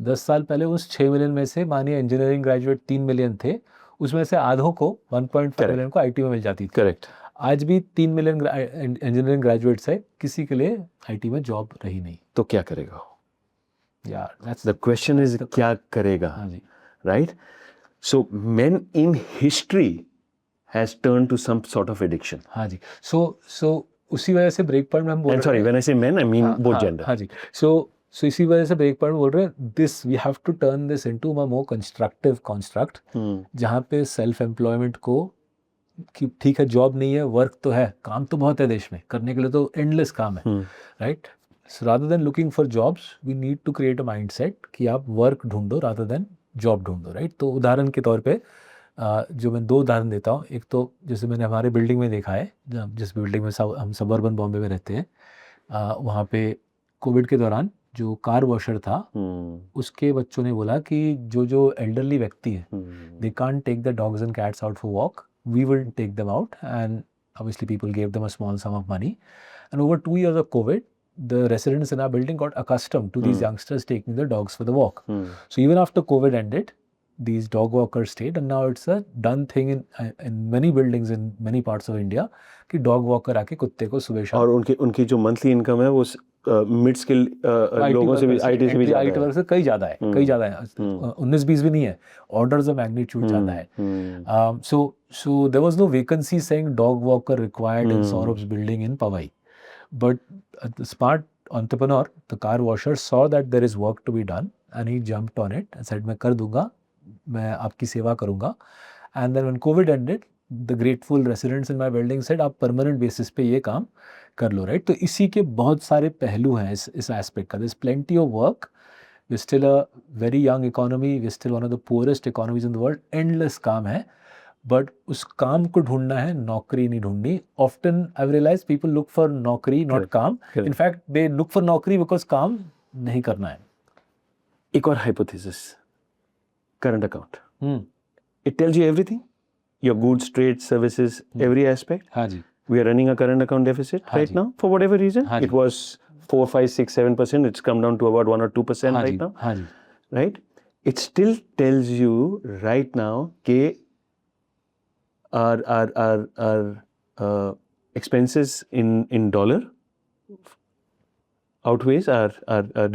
10 साल पहले उस 6 मिलियन में से मानिए इंजीनियरिंग ग्रेजुएट 3 मिलियन थे, उसमें से आधों को 1.5 मिलियन को आईटी में मिल जाती थी। करेक्ट। आज भी 3 मिलियन इंजीनियरिंग ग्रेजुएट्स है, किसी के लिए आईटी में जॉब रही नहीं। तो क्या करेगा यार? दैट्स द क्वेश्चन इज क्या करेगा? हाँ जी, right. So men in history has turned to some sort of addiction. हाँ जी। So उसी वजह से ब्रेक पॉइंट में हम बोल रहे हैं। Sorry, when I say men, I mean both gender. हाँ जी। So इसी वजह से ब्रेक पॉइंट बोल रहे हैं, this we have to turn this into a more constructive construct, जहाँ पे सेल्फ एम्प्लॉयमेंट को, कि ठीक है जॉब नहीं है, वर्क तो है, काम तो बहुत है देश में, करने के लिए तो एंडलेस काम है, right. So rather than looking for jobs, we need to create a mindset कि आप वर्क ढूंढो rather than जॉब ढूंढो, राइट। तो उदाहरण के तौर पे जो मैं 2 उदाहरण देता हूँ। एक तो जैसे मैंने हमारे बिल्डिंग में देखा है, जिस बिल्डिंग में हम सबर्बन बॉम्बे में रहते हैं, वहाँ पे कोविड के दौरान जो कार वॉशर था, उसके बच्चों ने बोला कि जो एल्डरली व्यक्ति है, they can't take the dogs and cats out for walk, we will take them out. And obviously people gave them a small sum of money, and over 2 years of COVID, the residents in our building got accustomed to these youngsters taking the dogs for the walk. So even after COVID ended, these dog walkers stayed, and now it's a done thing in many buildings in many parts of India कि dog walker आके कुत्ते को सुबह शाम और उनकी जो monthly income है वो मिड स्किल लोगों से भी IT से भी ज़्यादा है। वर्क से कई ज़्यादा है, 19-20 भी नहीं है, ऑर्डर्स ऑफ मैग्नीट्यूड ज़्यादा है। So there was no vacancy saying dog walker required in Saurabh's building in Powai, but the smart entrepreneur, the car washer, saw that there is work to be done and he jumped on it and said मैं कर दूंगा, मैं आपकी सेवा करूंगा। And then when COVID ended, the grateful residents in my building said आप permanent basis पे ये काम कर लो, right? तो इसी के बहुत सारे पहलू हैं इस एस्पेक्ट का। There's plenty of work. We're still a very young economy. We're still one of the poorest economies in the world. Endless काम है, but उस काम को ढूंढना है, नौकरी नहीं ढूंढनी। Often I've realized people look for नौकरी, not काम. In fact, they look for नौकरी because काम नहीं करना है। एक और hypothesis, current account. It tells you everything, your goods, trade, services, every aspect. हाँ जी। We are running a current account deficit right now for whatever reason. It was 4, 5, 6, 7%. It's come down to about 1 or 2% right now. हाँ जी। Right? It still tells you right now कि our expenses in dollar outweighs our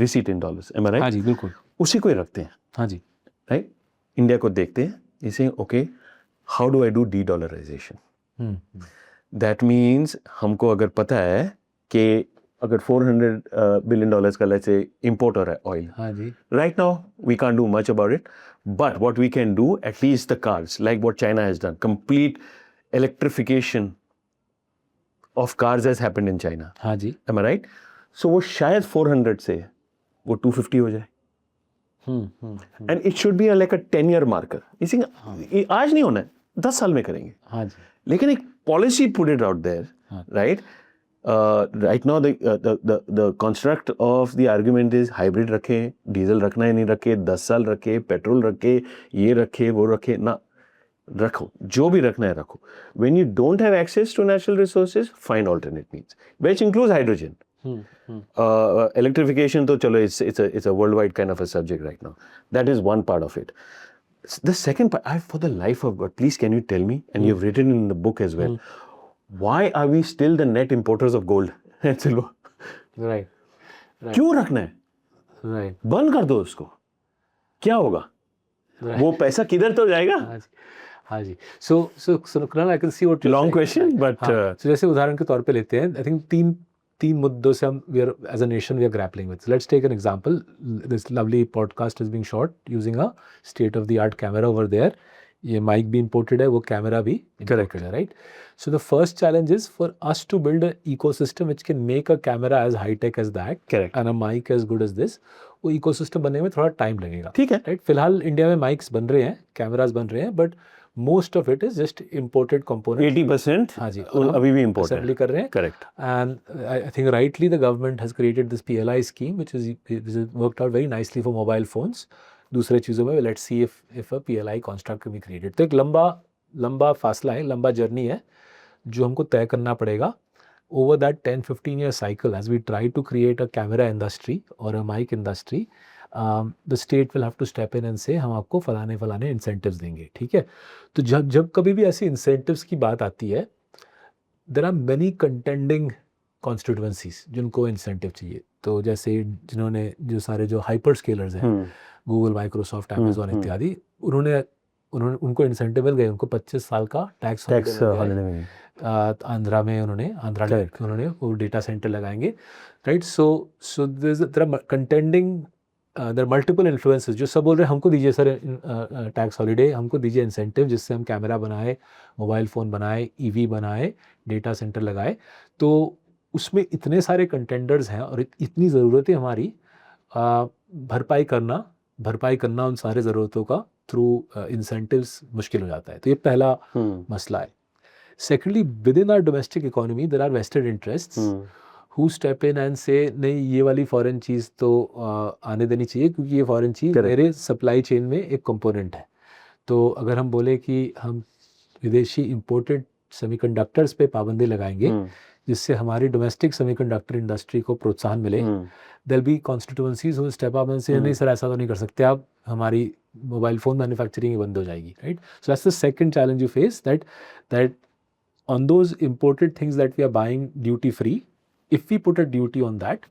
receipt in dollars. Am I right? हाँ जी, बिल्कुल। उसी को ही रखते हैं। हाँ जी। Right? India को देखते हैं, इसे okay, how do I do de-dollarization? That means हमको अगर पता है कि अगर $400 billion का let's say import हो रहा है oil, हाँ जी। right now we can't do much about it, but what we can do, at least the cars, like what China has done, complete electrification of cars has happened in China. हाँ जी। Am I right? So वो शायद 400 से वो 250 हो जाए. And it should be like a 10-year marker. इसी आज नहीं होना है, 10 साल में करेंगे. हाँ जी। लेकिन एक policy put it out there, right? Right now the construct of the argument is hybrid रखें, डीजल रखना है नहीं रखे, 10 साल रखे, पेट्रोल रखे, ये रखे, वो रखे, ना रखो, जो भी रखना है रखो. When you don't have access to natural resources, find alternate means, which includes hydrogen. Electrification तो चलो it's a worldwide kind of a subject right now. That is one part of it. The second part, for the life of God, please can you tell me, and you've written in the book as well, why are we still the net importers of gold and silver? Right. क्यों रखना है? Right. बंद कर दो उसको, क्या होगा? वो पैसा किधर तो जाएगा? हाँ जी। So Kunal, I can see what you're long saying. question, but so जैसे उदाहरण के तौर पे लेते हैं, I think तीन मुद्दों से हम as a nation we are grappling with. So let's take an example. This lovely podcast is being shot using a state of the art camera over there. ये mic भी imported है, वो camera भी imported है, right? So the first challenge is for us to build an ecosystem which can make a camera as high tech as that, correct, and a mic as good as this. वो ecosystem बनने में थोड़ा time लगेगा. ठीक है, right? फिलहाल India में mics बन रहे हैं, cameras बन रहे हैं, but most of it is just imported components. 80% हाँ जी, अभी भी import है. Assembly कर रहे हैं. Correct. And I think rightly the government has created this PLI scheme, which is worked out very nicely for mobile phones. दूसरे चीज़ों में let's see if a PLI construct can be created. तो एक लंबा फासला है, लंबा जर्नी है, जो हमको तय करना पड़ेगा. Over that 10-15 year cycle, as we try to create a camera industry or a mic industry, the state will have to step in and say हम आपको फलाने incentives देंगे, ठीक है? तो जब कभी भी ऐसी incentives की बात आती है, there are many contending constituencies जिनको incentive चाहिए. तो जैसे जो सारे hyperscalers हैं, Google, Microsoft, Amazon इत्यादि, उनको incentive मिल गए, उनको 25 साल का tax holiday में आंध्रा में उन्होंने वो डेटा सेंटर लगाएंगे, right? So there are contending, there are multiple influences जो सब बोल रहे हैं हमको दीजिए सर टैक्स हॉलीडे, हमको दीजिए इंसेंटिव जिससे हम कैमरा बनाए, मोबाइल फ़ोन बनाए, ईवी बनाए, डेटा सेंटर लगाए. तो उसमें इतने सारे कंटेंडर्स हैं और इतनी ज़रूरत है हमारी, भरपाई करना उन सारे ज़रूरतों का थ्रू इंसेंटिव्स मुश्किल हो जाता है. तो ये पहला मसला है. Secondly, within our domestic economy, there are vested interests who step in and say, नहीं ये वाली फॉरेन चीज़ तो आने देनी चाहिए क्योंकि ये फॉरेन चीज़ मेरे सप्लाई चेन में एक कंपोनेंट है. तो अगर हम बोले कि हम विदेशी इंपोर्टेड सेमीकंडक्टर्स पे पाबंदी लगाएंगे जिससे हमारी डोमेस्टिक सेमीकंडक्टर इंडस्ट्री को प्रोत्साहन मिले, there'll be constituencies who step up and say नहीं सर ऐसा तो नहीं कर सकते आप, हमारी मोबाइल फ़ोन मैन्युफैक्चरिंग बंद हो जाएगी, right? So that's the second challenge you face, that on those imported things that we are buying duty free, if we put a duty on that,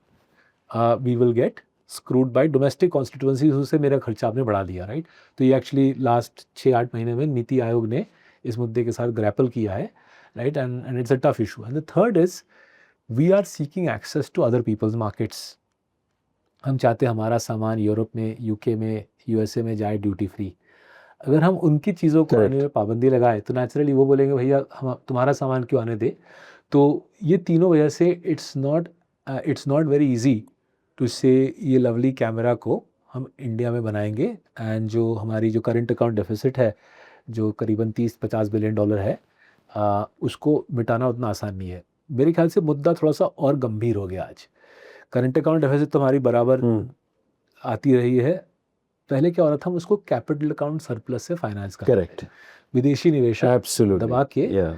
we will get screwed by domestic constituencies. उससे मेरा खर्चा आपने बढ़ा दिया, right? तो ये actually last 6-8 महीने में नीति आयोग ने इस मुद्दे के साथ ग्रैपल किया है, right? And it's a tough issue. And the third is we are seeking access to other people's markets. हम चाहते हैं हमारा सामान यूरोप में, यूके में, यूएसए में जाए ड्यूटी फ्री. अगर हम उनकी चीज़ों को आने में पाबंदी लगाए तो नेचुरली वो बोलेंगे भैया हम तुम्हारा सामान क्यों आने दे. तो ये तीनों वजह से it's not very easy to say ये लवली कैमरा को हम इंडिया में बनाएंगे. एंड जो हमारी जो करंट अकाउंट डेफिसिट है जो करीबन 30-50 बिलियन डॉलर है, उसको मिटाना उतना आसान नहीं है. मेरे ख्याल से मुद्दा थोड़ा सा और गंभीर हो गया आज. करंट अकाउंट डेफिसिट तो हमारी बराबर आती रही है. पहले क्या हो रहा था, हम उसको कैपिटल अकाउंट सरप्लस से फाइनेंस करते करेक्ट. थे. विदेशी निवेशक Absolutely. दबा के Yeah.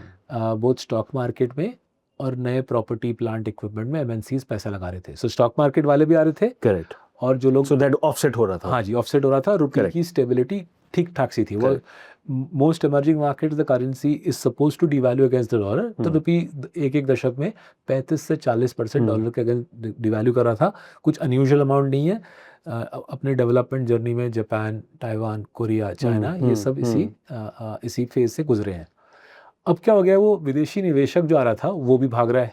बोथ स्टॉक मार्केट में और नए प्रॉपर्टी प्लांट इक्विपमेंट में एमएनसीज पैसा लगा रहे थे. सो स्टॉक मार्केट वाले भी आ रहे थे Correct. और जो लोग So that offset हो रहा था. हाँ जी ऑफसेट हो रहा था. रुपये Correct. की स्टेबिलिटी ठीक ठाक सी थी. वो Correct. Most emerging market the currency is suppose to devalue against the dollar. तो रुपी एक दशक में 35 से 40% डॉलर के अगेंस्ट डिवैल्यू कर रहा था. कुछ अनयूजुअल अमाउंट नहीं है. अपने डेवलपमेंट जर्नी में जापान, ताइवान, कोरिया, चाइना ये सब इसी फेज से गुजरे हैं. अब क्या हो गया, वो विदेशी निवेशक जो आ रहा था वो भी भाग रहा है.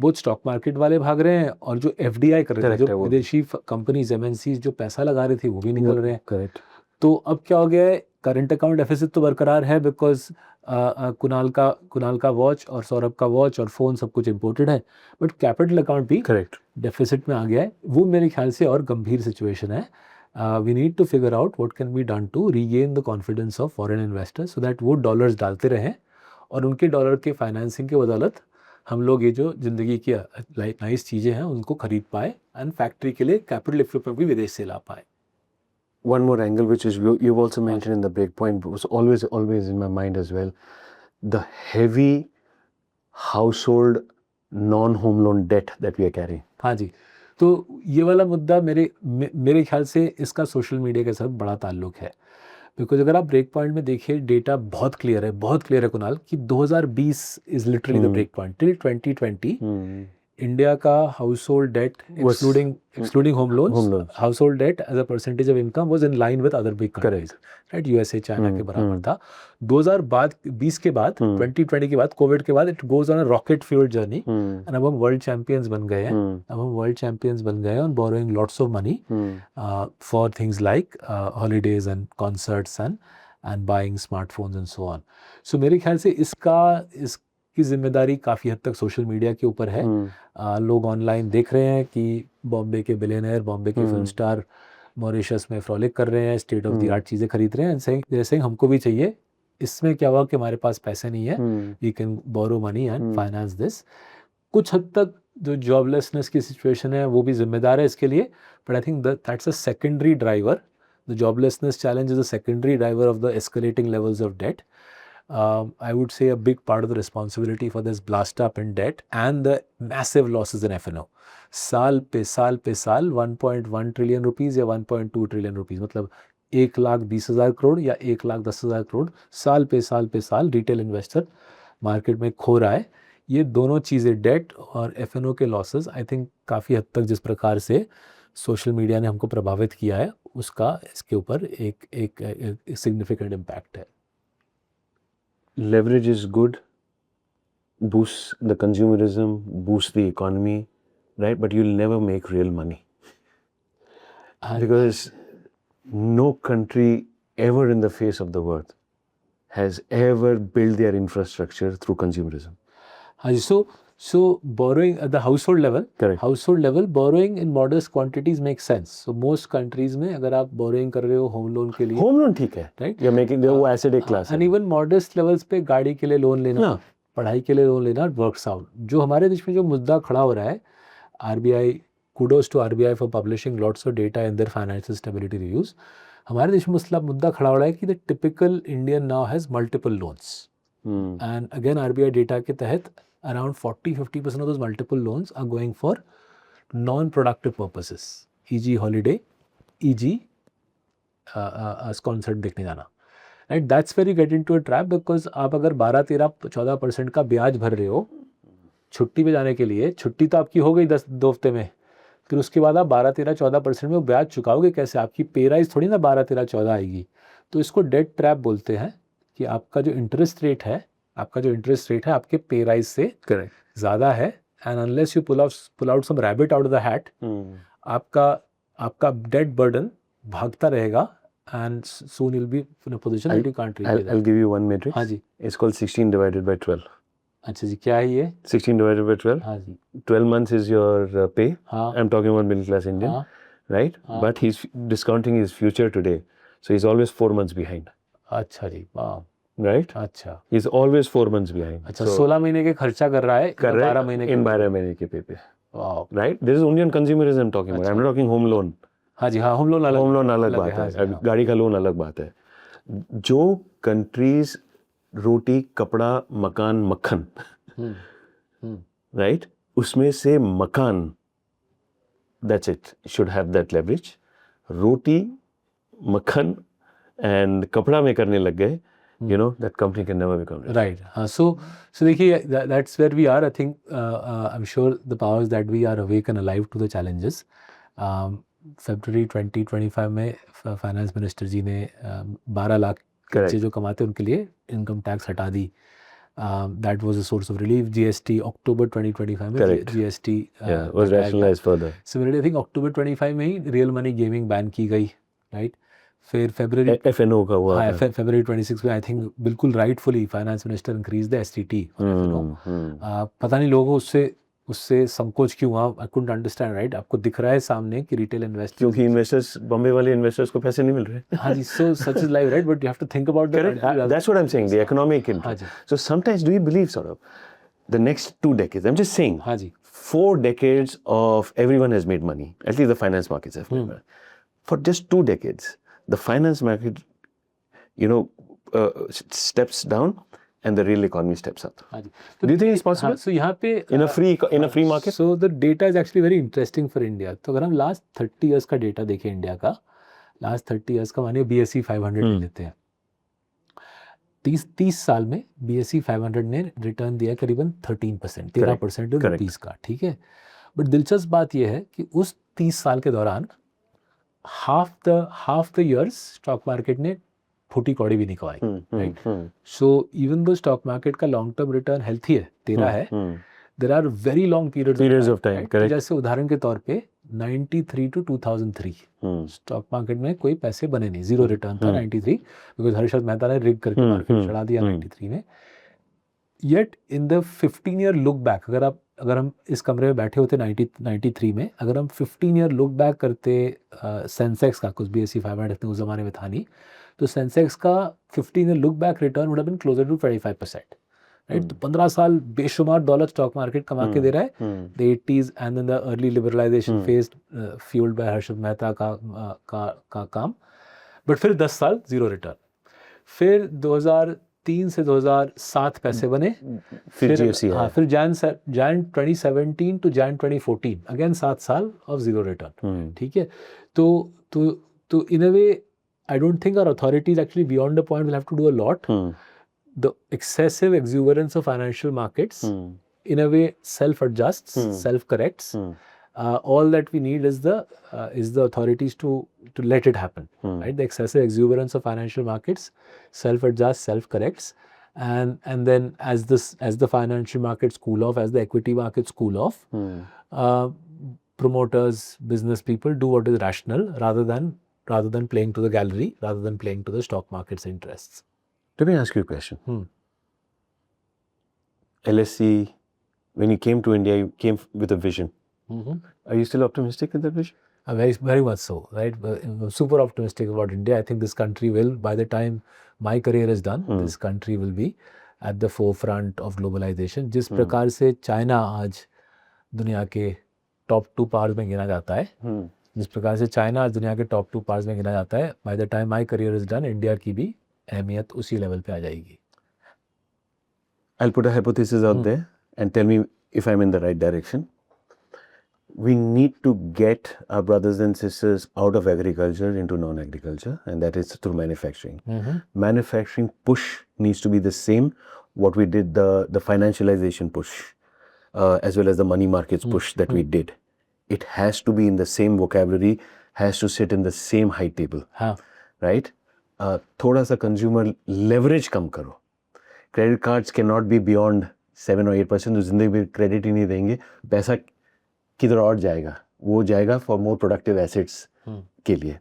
बहुत स्टॉक मार्केट वाले भाग रहे हैं और जो एफडीआई कर रहे थे, जो विदेशी कंपनीज एमएनसीज जो पैसा लगा रहे थे वो भी निकल रहे हैं. करेक्ट. तो अब क्या हो गया है, करंट अकाउंट डेफिसिट तो बरकरार है बिकॉज कुणाल का वॉच और सौरभ का वॉच और फ़ोन सब कुछ इम्पोर्टेड है. बट कैपिटल अकाउंट भी करेक्ट डेफिसिट में आ गया है. वो मेरे ख्याल से और गंभीर सिचुएशन है. We need to figure out what can be done to regain the confidence of foreign investors so that वो डॉलर्स डालते रहें और उनके डॉलर के फाइनेंसिंग के बदौलत हम लोग ये जो ज़िंदगी की नाइस चीज़ें हैं उनको खरीद पाए एंड फैक्ट्री के लिए कैपिटल इक्विपमेंट भी विदेश से ला पाए. One more angle, which is you've also mentioned in the break point, was always in my mind as well. The heavy household non-home loan debt that we are carrying. हाँ जी. तो ये वाला मुद्दा मेरे ख्याल से इसका सोशल मीडिया के साथ बड़ा ताल्लुक है. बिकॉज अगर आप ब्रेक पॉइंट में देखिए डेटा बहुत क्लियर है कुणाल कि 2020 is literally the break point. Till 2020 India का household debt excluding home loans, household debt as a percentage of income was in line with other big countries, right? USA, China के बराबर था. 2020 के बाद 2020 के बाद Covid के बाद it goes on a rocket fuelled journey and अब हम वर्ल्ड चैंपियंस बन गए हैं on borrowing lots of money for things like holidays and concerts and buying smartphones and so on. So मेरे ख्याल से इसकी जिम्मेदारी काफ़ी हद तक सोशल मीडिया के ऊपर है. लोग ऑनलाइन देख रहे हैं कि बॉम्बे के बिलियनर, बॉम्बे के फिल्म स्टार मॉरिशस में फ्रॉलिक कर रहे हैं, स्टेट ऑफ द आर्ट चीज़ें खरीद रहे हैं. जैसे हमको भी चाहिए. इसमें क्या हुआ कि हमारे पास पैसे नहीं है, we can borrow money and finance this. कुछ हद तक जो जॉबलेसनेस की सिचुएशन है वो भी जिम्मेदार है इसके लिए. But I think that's a secondary driver. The joblessness challenge is a secondary driver of the escalating levels of debt. I would say a big part of the responsibility for this blast up in debt and the massive losses in F&O. साल पे साल 1.1 trillion rupees या 1.2 trillion rupees, मतलब 1,20,000 करोड़ या 1,10,000 करोड़ साल पे साल retail investor market में खो रहा है. ये दोनों चीज़ें, डेट और F&O के लॉसेस, आई थिंक काफ़ी हद तक जिस प्रकार से सोशल मीडिया ने हमको प्रभावित किया है उसका इसके ऊपर एक सिग्निफिकेंट इम्पैक्ट है. Leverage is good, boosts the consumerism, boosts the economy, right? But you'll never make real money. Because no country ever in the face of the earth has ever built their infrastructure through consumerism. So borrowing at the household level, Correct. Household level borrowing in modest quantities makes sense. So most countries में अगर आप borrowing कर रहे हो home loan के लिए, Home loan ठीक है, right? You're making वो asset एक class and है. even modest levels पे गाड़ी के लिए लोन लेना, पढ़ाई के लिए लोन लेना works out. जो हमारे देश में जो मुद्दा खड़ा हो रहा है, RBI, kudos to RBI for publishing lots of data in their financial stability reviews. हमारे देश में मुद्दा खड़ा हो रहा है कि the typical Indian now has multiple loans. And again RBI data के तहत around 40-50% of those multiple loans are going for non-productive purposes, e.g. holiday, e.g. Concert देखने जाना, right? That's where you get into a trap, because आप अगर 12-13-14% का ब्याज भर रहे हो छुट्टी पे जाने के लिए, छुट्टी तो आपकी हो गई 2 हफ्ते में, फिर उसके बाद आप 12-13-14% में वो ब्याज चुकाओगे कैसे? आपकी पे राइज थोड़ी ना 12-13-14 आएगी। तो इसको डेट ट्रैप बोलते हैं कि आपका जो इंटरेस्ट रेट है आपके पे राइज से करेक्ट ज़्यादा है, and unless you pull out some rabbit out of the hat, आपका डेट बर्डन भागता रहेगा, and soon you will be in a position that you can't repay that. I'll give you one matrix. हाँ जी। It's called 16 divided by 12. अच्छा जी, क्या है ये? 16 divided by 12. हाँ जी। 12 months is your pay. हाँ I'm talking about middle class Indian, हाँ right? हाँ। But he's discounting his future today. So he's always 4 months behind, अच्छा जी, वाह, right? अच्छा He's always 4 months behind. अच्छा। So 16 महीने के खर्चा कर रहा है, 12 महीने in के। 12 महीने के pay पे, वाह, right? This is only on consumerism I'm talking about. I'm not talking home loan. हाँ जी, हाँ, होम लोन अलग, होम लोन अलग अलग बात हाँ है, जी, अब हाँ। गाड़ी का लोन अलग बात है। जो कंट्रीज रोटी कपड़ा मकान मक्खन, हम्म, हम्म, राइट, उसमें से मकान, that's it, should have that leverage. Roti makhan and कपड़ा में करने लग गए, you know, that company can never become rich. Right. हाँ, सो देखिए, that's where we are. I think I am sure the powers that we are awake and alive to the challenges. फरवरी 2025 में finance minister जी ने 12 लाख बच्चे जो कमाते हैं उनके लिए इनकम टैक्स हटा दी। That was a source of relief. GST October 2025 में Correct. GST Was rationalized further. Similarly I think October 25 में ही रियल मनी गेमिंग बैन की गई, राइट? फिर फरवरी FNO का हुआ था। फरवरी 26 में आई थिंक बिल्कुल rightfully finance minister increase the STT. पता नहीं लोगों उससे संकोच क्यों हुआ, आई कुडंट अंडरस्टैंड, राइट? आपको दिख रहा है सामने कि रिटेल इन्वेस्टर्स, क्योंकि इन्वेस्टर्स, बॉम्बे वाले इन्वेस्टर्स को पैसे नहीं मिल रहे। हाँ जी, so such is life, right? But you have to think about Correct. That's what I'm saying, the economic हाँ interest. जी, So sometimes do you believe sort of the next 2 decades, I'm just saying, हाँ जी, 4 decades of everyone has made money, at least the finance markets have made money. For just 2 decades, the finance market, you know, steps down and the real economy steps up. हाँ जी। Do you think it's possible? सो यहाँ पे In a free market? So the data is actually very interesting for India. तो अगर हम last 30 years का data देखें India का, last 30 years का मानिए BSE 500 ले लेते हैं, 30 साल में BSE 500 ने रिटर्न दिया करीबन 13%, 13% रुपीज का, ठीक है? बट दिलचस्प बात यह है कि उस 30 साल के दौरान half the years stock market ने फूटी कौड़ी भी नहीं कमाई, right? So even though stock market का लॉन्ग टर्म रिटर्न हेल्थी है, 13 है, there are very long periods of time, correct? जैसे उदाहरण के तौर पे 93 टू 2003 स्टॉक मार्केट में कोई पैसे बने नहीं, जीरो रिटर्न था 93, बिकॉज हर्षद मेहता ने रिग करके मार्केट चढ़ा दिया 93 में। Yet in the 15 year look back, अगर हम इस कमरे में बैठे होते 93 में, अगर हम 15 ईयर लुक बैक करते सेंसेक्स का, कुछ BSE 500 इतने उस जमाने में था नहीं, तो सेंसेक्स का 15 year look back return would have been closer to 25%, right? तो 15 साल बेशुमार डॉलर स्टॉक मार्केट कमा के दे रहा है। The 80s and then the early liberalisation phase fuelled by Harshad Mehta का काम, बट फिर 10 साल जीरो रिटर्न। फिर 2003 से 2007 पैसे बने, फिर GFC हाँ, फिर जैन 2017 टू जैन 2014 अगेन 7 साल ऑफ जीरो रिटर्न, ठीक है? तो इन अ वे I don't think our authorities actually beyond the point will have to do a lot. The excessive exuberance of financial markets in a way self-adjusts, self-corrects. All that we need is the authorities to let it happen, right? The excessive exuberance of financial markets self-adjusts, self-corrects, and then as the financial markets cool off, as the equity markets cool off, promoters, business people do what is rational rather than playing to the gallery, rather than playing to the stock market's interests. Let me ask you a question. LSE, when you came to India, you came with a vision. Are you still optimistic with that vision? Very, very much so, right? Super optimistic about India. I think this country will, by the time my career is done, this country will be at the forefront of globalization. जिस प्रकार से China आज दुनिया के top 2 powers में गिना जाता है, जिस प्रकार से चाइना आज दुनिया के टॉप 2 पावर्स में गिना जाता है, bye the time my career is done, India की भी अहमियत उसी लेवल पे आ जाएगी। I'll put a hypothesis out there and tell me if I'm in the right direction. we need to get our brothers and sisters out of agriculture into non-agriculture, and that is through manufacturing. Manufacturing push needs to be the same what we did, the financialization push, as well as the money markets push that we did. It has to be in the same vocabulary, has to sit in the same height table. हाँ Right? थोड़ा सा consumer leverage कम करो. Credit cards cannot be beyond 7 or 8%. तो जिंदगी में credit ही नहीं देंगे, पैसा किधर और जाएगा, वो जाएगा फॉर मोर प्रोडक्टिव एसेट्स के लिए.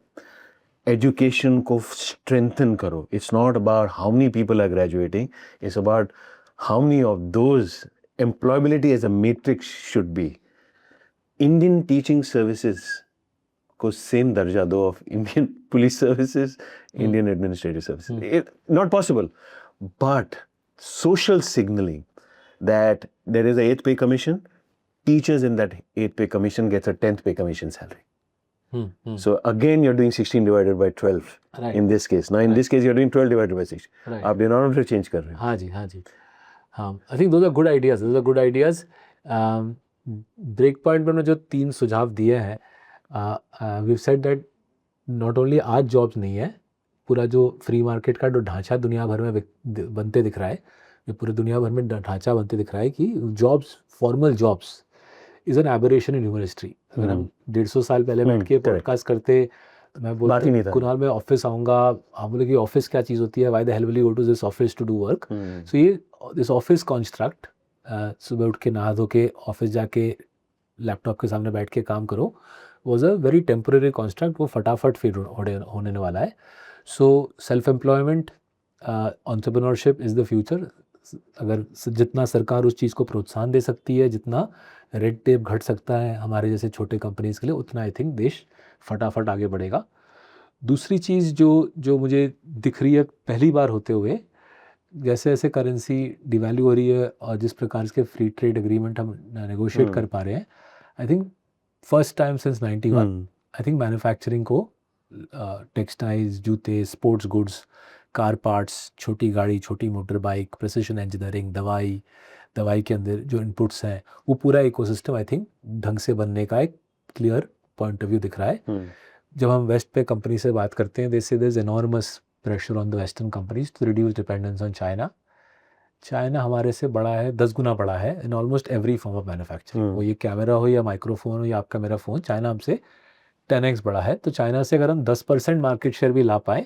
एजुकेशन को स्ट्रेंथन करो. It's not about how many people are graduating, it's about how many of those. Employability as a matrix should be. Indian teaching services को सेम दर्जा दो of Indian police services, Indian administrative services. Not possible. But social signaling that there is a 8th pay commission, teachers in that 8th pay commission gets a 10th pay commission salary. So again you're doing 16 divided by 12 in this case. Now in this case you're doing 12 divided by 6. आप denominator change कर रहे हो. हाँ जी हाँ जी हाँ. I think those are good ideas. Those are good ideas. Break point में जो 3 सुझाव दिए हैं, we've said that not only आज जॉब्स नहीं है, पूरा जो फ्री मार्केट का जो ढांचा दुनिया भर में बनते दिख रहा है, जो पूरे दुनिया भर में ढांचा बनते दिख रहा है कि jobs, formal jobs is an aberration in human history. अगर हम 150 साल पहले बैठ के पॉडकास्ट करते, मैं बोलता कुणाल मैं ऑफिस आऊँगा, आप बोले कि ऑफिस क्या चीज़ होती है, why the hell will you go to this office to do work. So ये दिस ऑफिस कॉन्स्ट्रक्ट, सुबह उठ के नहा धो के ऑफिस जाके लैपटॉप के सामने बैठ के काम करो, was a very temporary construct. वो फटाफट फिर होने वाला है. So self-employment, entrepreneurship is the future. अगर जितना सरकार उस चीज़ को प्रोत्साहन दे सकती है, जितना रेड टेप घट सकता है हमारे जैसे छोटे कंपनीज़ के लिए, उतना आई थिंक देश फटाफट आगे बढ़ेगा. दूसरी चीज़ जो मुझे दिख रही है पहली बार होते हुए, जैसे जैसे करेंसी डिवैल्यू हो रही है और जिस प्रकार के फ्री ट्रेड एग्रीमेंट हम नेगोशिएट कर पा रहे हैं, I think first time since 91 I think manufacturing को टेक्सटाइल्स, जूते, स्पोर्ट्स गुड्स, कार पार्ट्स, छोटी गाड़ी, छोटी मोटर बाइक, प्रिसिशन इंजीनियरिंग, दवाई के अंदर जो इनपुट्स हैं, वो पूरा इकोसिस्टम आई थिंक ढंग से बनने का एक क्लियर पॉइंट ऑफ व्यू दिख रहा है. जब हम वेस्ट पे कंपनी से बात करते हैं, there is enormous pressure on the western companies to reduce dependence on China. China हमारे से बड़ा है, 10 गुना बड़ा है in almost every form of manufacturing. वो ये कैमरा हो या माइक्रोफोन हो या आपका मेरा फ़ोन, चाइना हमसे 10x बड़ा है. तो चाइना से अगर हम 10% मार्केट शेयर भी ला पाए,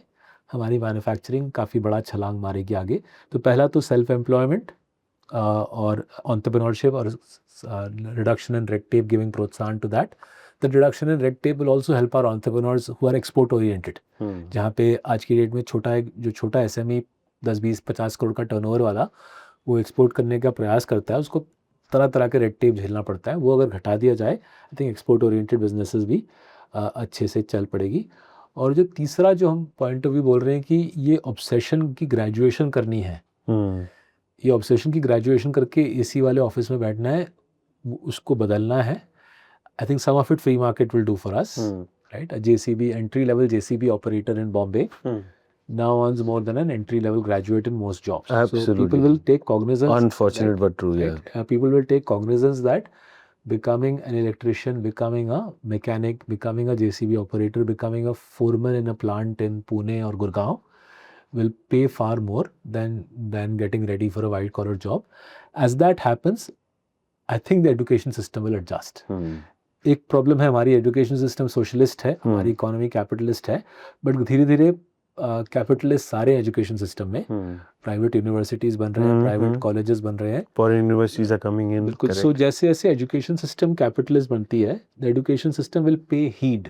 हमारी मैन्युफैक्चरिंग काफ़ी बड़ा छलांग मारेगी आगे. तो पहला तो सेल्फ एम्प्लॉयमेंट और एंटरप्रेन्योरशिप और reduction in red tape, giving प्रोत्साहन to that. The reduction in red tape will also help our entrepreneurs who are export oriented. जहाँ पे आज की डेट में छोटा SME 10-20-50 करोड़ का टर्नओवर वाला, वो एक्सपोर्ट करने का प्रयास करता है, उसको तरह तरह के रेड टेप झेलना पड़ता है. वो अगर घटा दिया जाए, I think export oriented businesses भी अच्छे से चल पड़ेगी. और जो तीसरा जो हम पॉइंट ऑफ व्यू बोल रहे हैं कि ये ऑब्सेशन की ग्रेजुएशन करनी है, ये ऑब्सेशन की ग्रेजुएशन करके AC वाले ऑफिस में बैठना है, उसको बदलना है. I think some of it free market will do for us, right. JCB, entry level JCB operator in Bombay now earns more than an entry level graduate in most jobs. Absolutely. So people will take cognizance. Unfortunate but true, right? People will take cognizance that becoming an electrician, becoming a mechanic, becoming a JCB operator, becoming a foreman in a plant in Pune or Gurgaon will pay far more than getting ready for a white collar job. As that happens, I think the education system will adjust. एक problem है, हमारी education system socialist है, हमारी economy capitalist है, but धीरे धीरे capitalist सारे education system में प्राइवेट यूनिवर्सिटीज बन रहे हैं, प्राइवेट कॉलेजेस बन रहे हैं, foreign universities are coming in. बिल्कुल. सो जैसे जैसे एजुकेशन सिस्टम कैपिटलिस्ट बनती है, the education system will pay heed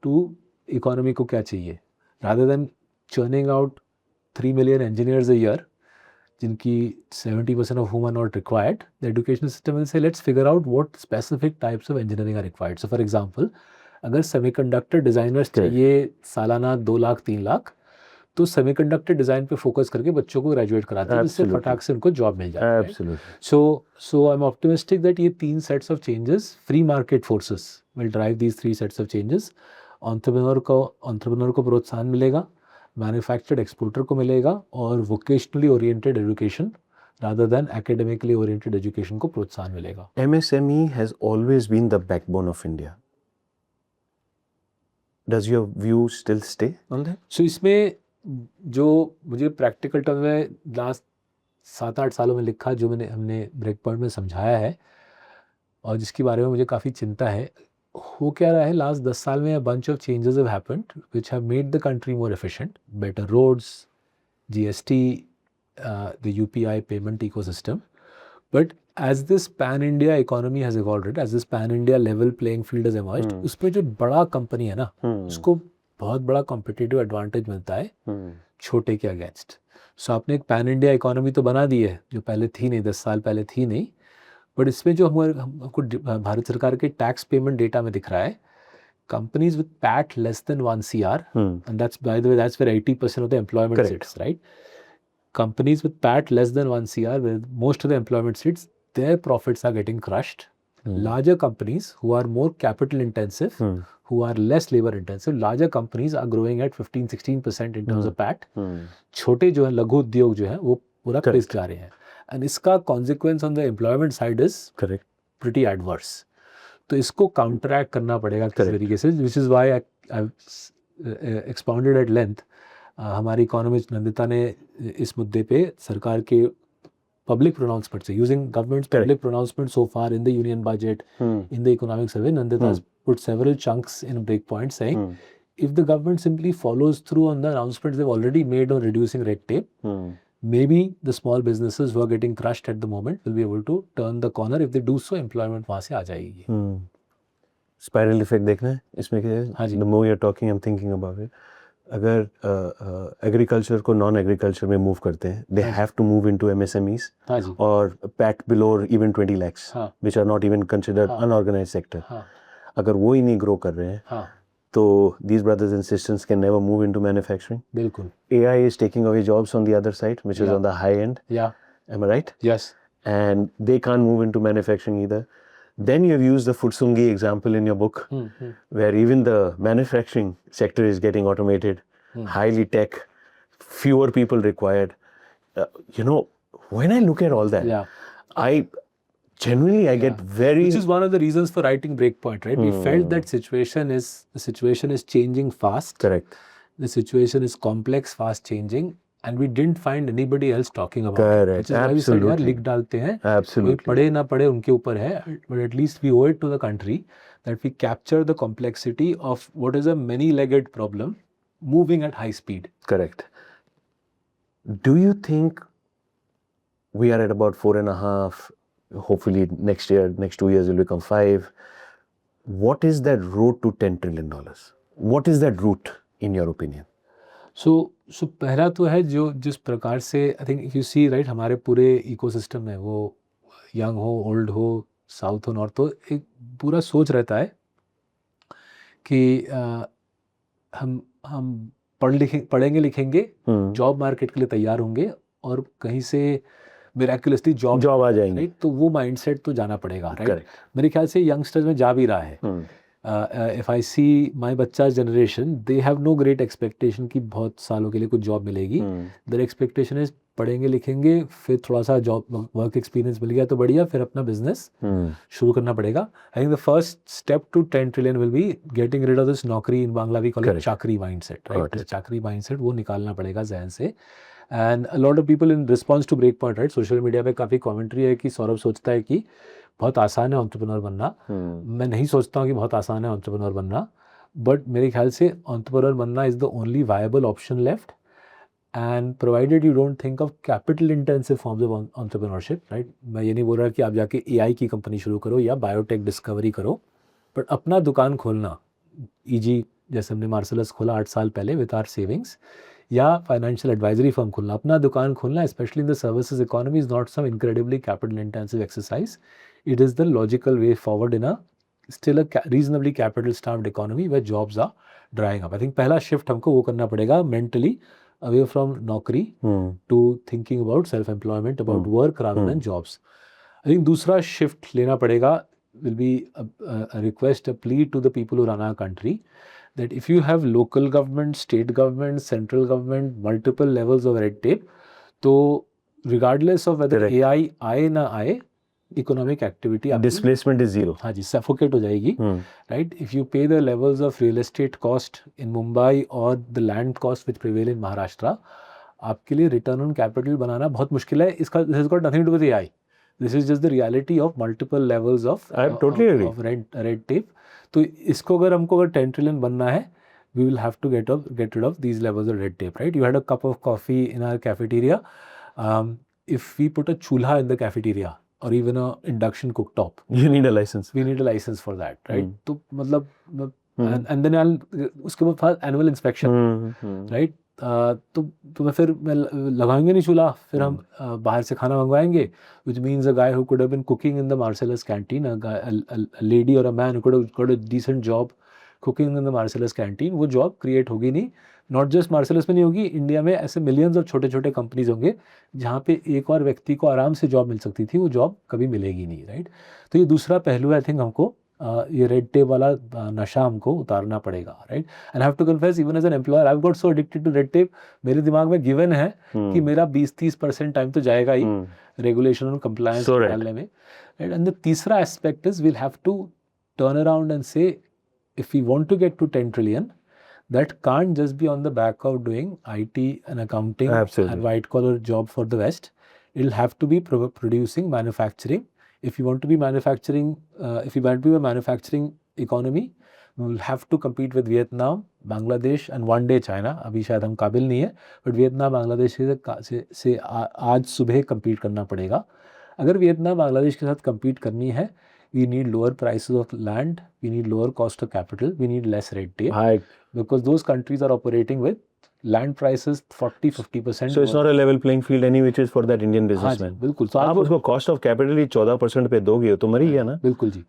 to economy को क्या चाहिए, rather than churning out 3 million engineers a year, जिनकी 70% of whom are not required. The education system will say, let's figure out what specific types of engineering are required. So for example, अगर semiconductor designers चाहिए सालाना 2 लाख 3 लाख, तो semiconductor design पे focus करके बच्चों को graduate कराते हैं, जिससे फटाक से उनको जॉब मिल जाए. सो आई एम ऑप्टिमिस्टिक दैट ये 3 sets of changes, free market forces will drive these 3 sets of changes. Entrepreneur को प्रोत्साहन मिलेगा, मैन्युफैक्चर्ड एक्सपोर्टर को मिलेगा, और vocationally oriented education rather than academically oriented education को प्रोत्साहन मिलेगा. MSME has always been the backbone of India. Does your view still stay on that? So इसमें जो मुझे प्रैक्टिकल टर्म में लास्ट 7-8 सालों में लिखा, जो हमने ब्रेक पॉइंट में समझाया है और जिसके बारे में मुझे काफ़ी चिंता है, हो क्या रहा है लास्ट 10 साल में, a bunch of changes have happened which have made the country more efficient, better roads, GST, the UPI payment ecosystem. But as this pan-India economy has evolved, as this pan-India level playing field has emerged, उसमें जो बड़ा company है ना, उसको बहुत बड़ा competitive advantage मिलता है छोटे के अगेंस्ट. सो आपने एक पैन इंडिया इकोनॉमी तो बना दी है, जो पहले थी नहीं, 10 साल पहले थी नहीं. बट इसमें जो हमको भारत सरकार के टैक्स पेमेंट डेटा में दिख रहा है, companies with PAT less than 1 CR, and that's by the way that's where 80% of the employment sits, right? Companies with PAT less than 1 CR, with most of the employment sits, their profits are getting crushed. Larger companies who are more capital intensive, who are less labor intensive, larger companies are growing at 15-16% in terms of PAT. छोटे जो है लघु उद्योग जो है वो पूरा पिस जा रहे हैं. And इसका consequence on the employment side is pretty adverse. तो इसको counteract करना पड़ेगा किसी तरीके से, which is why I've expounded at length. हमारी इकोनॉमिस्ट नंदिता ने इस मुद्दे पे सरकार के पब्लिक प्रोनाउंसमेंट से, using governments public pronouncement so far in the union budget, in the economic survey, Nandita has put several chunks in a break point saying if the government simply follows through on the announcements they've already made on reducing red tape, maybe the small businesses who are getting crushed at the moment will be able to turn the corner. If they do so, employment वहाँ से आ जाएगी. Spiral effect देखना है इसमें क्या है? The more you're talking, I'm thinking about it. अगर agriculture को नॉन एग्रीकल्चर में मूव करते हैं, they have to move into MSMEs और PAT below even 20 lakhs which are not even considered unorganised sector. अगर वो ही नहीं ग्रो कर रहे हैं तो these brothers and sisters can never move into manufacturing. बिल्कुल. AI is taking away jobs on the other side, which is on the high end. Yeah. Am I right? Yes. And they can't move into manufacturing either. Then you have used the Futsungi example in your book, where even the manufacturing sector is getting automated, highly tech, fewer people required. When I look at all that, I genuinely get very... Which is one of the reasons for writing Breakpoint, right? We felt that the situation is changing fast. Correct. The situation is complex, fast changing. And we didn't find anybody else talking about Correct. it. Which is why we said, यार लिख डालते हैं. Absolutely. कोई पढ़े ना पढ़े उनके ऊपर है. But at least we owe it to the country that we capture the complexity of what is a many-legged problem moving at high speed. Correct. Do you think we are at about 4.5, hopefully next year, next 2 years will become 5. What is that road to $10 trillion? What is that route in your opinion? So पहला तो है जो जिस प्रकार से I think if you see right, हमारे पूरे ecosystem में वो यंग हो, ओल्ड हो, साउथ हो, नॉर्थ हो, एक पूरा सोच रहता है कि हम पढ़ेंगे लिखेंगे, जॉब मार्केट के लिए तैयार होंगे और कहीं से मिराक्युलसली जॉब आ जाएंगे, राइट? तो वो माइंडसेट तो जाना पड़ेगा, राइट? मेरे ख्याल से यंगस्टर्स में जा भी रहा है. If I see my बच्चा's generation, they have no great expectation कि बहुत सालों के लिए कुछ जॉब मिलेगी. Their expectation is पढ़ेंगे लिखेंगे, फिर थोड़ा सा जॉब वर्क एक्सपीरियंस मिल गया तो बढ़िया, फिर अपना बिजनेस शुरू करना पड़ेगा. I think the first step to 10 trillion will be getting rid of this नौकरी, in Bangla we call it चाकरी mindset, right? This चाकरी mindset वो निकालना पड़ेगा जहन से. And a lot of people in response to Breakpoint, right? Social media पे काफ़ी कमेंट्री है कि सौरभ सोचता है कि बहुत आसान है एंटरप्रेन्योर बनना. मैं नहीं सोचता हूँ कि बहुत आसान है एंटरप्रेन्योर बनना, बट मेरे ख्याल से एंटरप्रेन्योर बनना is the only viable option left, and provided you don't think of capital intensive forms of entrepreneurship, right? मैं ये नहीं बोल रहा कि आप जाके AI की कंपनी शुरू करो या बायोटेक डिस्कवरी करो, बट अपना दुकान खोलना, EG जैसे हमने मार्सलस खोला 8 साल पहले विद आवर सेविंग्स, या फाइनेंशियल एडवाइजरी फर्म खोलना, अपना दुकान खोलना, specially in the services economy, is not some incredibly capital intensive exercise. It is the logical way forward in a still a reasonably capital starved economy where jobs are drying up. I think पहला shift हमको वो करना पड़ेगा mentally away from नौकरी to thinking about self-employment, about work rather than jobs. I think दूसरा shift लेना पड़ेगा will be a request, a plea to the people who run our country, that if you have local government, state government, central government, multiple levels of red tape, तो regardless of whether Correct. AI आए ना आए, economic activity आपकी Displacement is zero. हाँ जी suffocate हो जाएगी, right. If you pay the levels of real estate cost in Mumbai और the land cost which prevail in Maharashtra, आपके लिए रिटर्न ऑन कैपिटल बनाना बहुत मुश्किल है. इसका this has got nothing to with AI. This is just the reality of multiple levels of I totally agree. Of red tape. तो इसको अगर 10 trillion बनना है, we will have to get rid of these levels of red tape, right? You had a cup of coffee in our cafeteria. If we put a chulha in the cafeteria or even a induction cooktop, You need a license. we need a license for that, right? तो मतलब and then उसके बाद annual inspection, right? तो मैं लगाएंगे नहीं चूल्हा, फिर हम बाहर से खाना मंगवाएंगे, which means a guy who could have been cooking in the Marcellus canteen, a lady or a man who could have got a decent job cooking in the Marcellus canteen, वो जॉब क्रिएट होगी नहीं. Not just Marcellus में नहीं होगी, India में ऐसे millions of छोटे छोटे कंपनीज होंगे जहाँ पे एक और व्यक्ति को आराम से जॉब मिल सकती थी, वो जॉब कभी मिलेगी नहीं, राइट. तो ये दूसरा पहलू आई थिंक हमको ये रेड टेप वाला नशा हमको उतारना पड़ेगा, right. And have to confess even as an employer I have got so addicted to red tape. मेरे दिमाग में गिवन है कि मेरा 20-30% टाइम तो जाएगा ही रेगुलेशन और कंप्लायंस डालने में, राइट. एंड द तीसरा aspect is we'll have to turn around and say if we want to get to 10 trillion, that can't just be on the back of doing IT and accounting and white collar job for the West. It'll have to be producing manufacturing. If you want to be manufacturing, if you want to be a manufacturing economy, we will have to compete with Vietnam, Bangladesh and one day China. अभी शायद हम काबिल नहीं है, but Vietnam, Bangladesh से आज सुबह compete करना पड़ेगा. अगर वियतनाम बांग्लादेश के साथ compete करनी है, we need lower prices of land, we need lower cost of capital, we need less red tape. Right. Because those countries are operating with land prices 40-50%. So it's not a level playing field any which is for that Indian businessman. बिल्कुल. So आप उसको cost of capital ही 14% पे दोगे तो मर ही गया ना. बिल्कुल जी,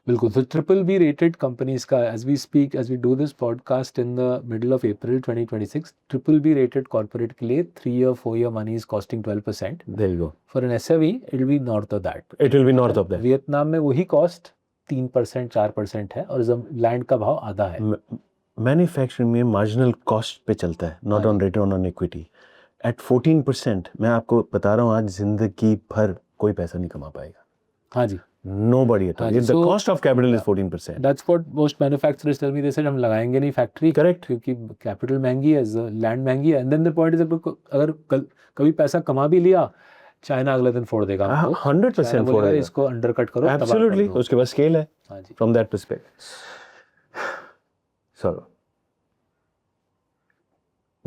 बिल्कुल. So BBB rated companies का as we speak, as we do this podcast in the middle of April 2026, BBB rated corporate के लिए 3 or 4 year money is costing 12%. There you go. For an SME, it will be north of that. It will be north of that. Vietnam में वही cost 3% 4% है और land का भाव आधा है. मैन्युफैक्चरिंग में मार्जिनल कॉस्ट पे चलता है, not on return on equity. At 14% मैं आपको बता रहा हूँ आज जिंदगी भर कोई पैसा नहीं कमा पाएगा. हाँ जी. Nobody at all. The cost of capital is 14%. That's what most manufacturers tell me. They said हम लगाएंगे नहीं फैक्ट्री. Correct. क्योंकि कैपिटल महंगी है, लैंड महंगी है. And then the point is अगर कभी पैसा कमा भी लिया, चाइना अगले दिन फोड़ देगा हमको. 100% फोड़ देगा. इसको अंडरकट करो. Absolutely. उसके पास स्केल है. हाँ जी. From that perspective. So,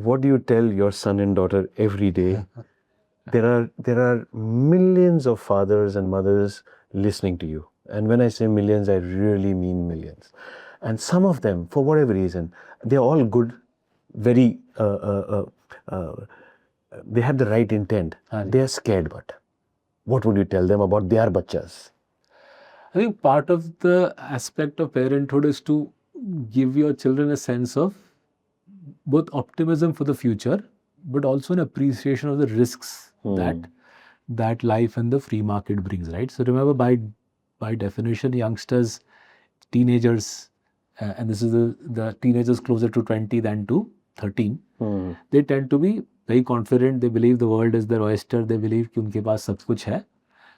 what do you tell your son and daughter every day? There are millions of fathers and mothers listening to you, and when I say millions, I really mean millions. And some of them, for whatever reason, they're all good, very they have the right intent. They are scared, but what would you tell them about their bachas? I think part of the aspect of parenthood is to give your children a sense of both optimism for the future, but also an appreciation of the risks that life and the free market brings, right? So remember, by definition, youngsters, teenagers, and this is the teenagers closer to 20 than to 13, they tend to be very confident. They believe the world is their oyster. They believe कि उनके पास सब कुछ है.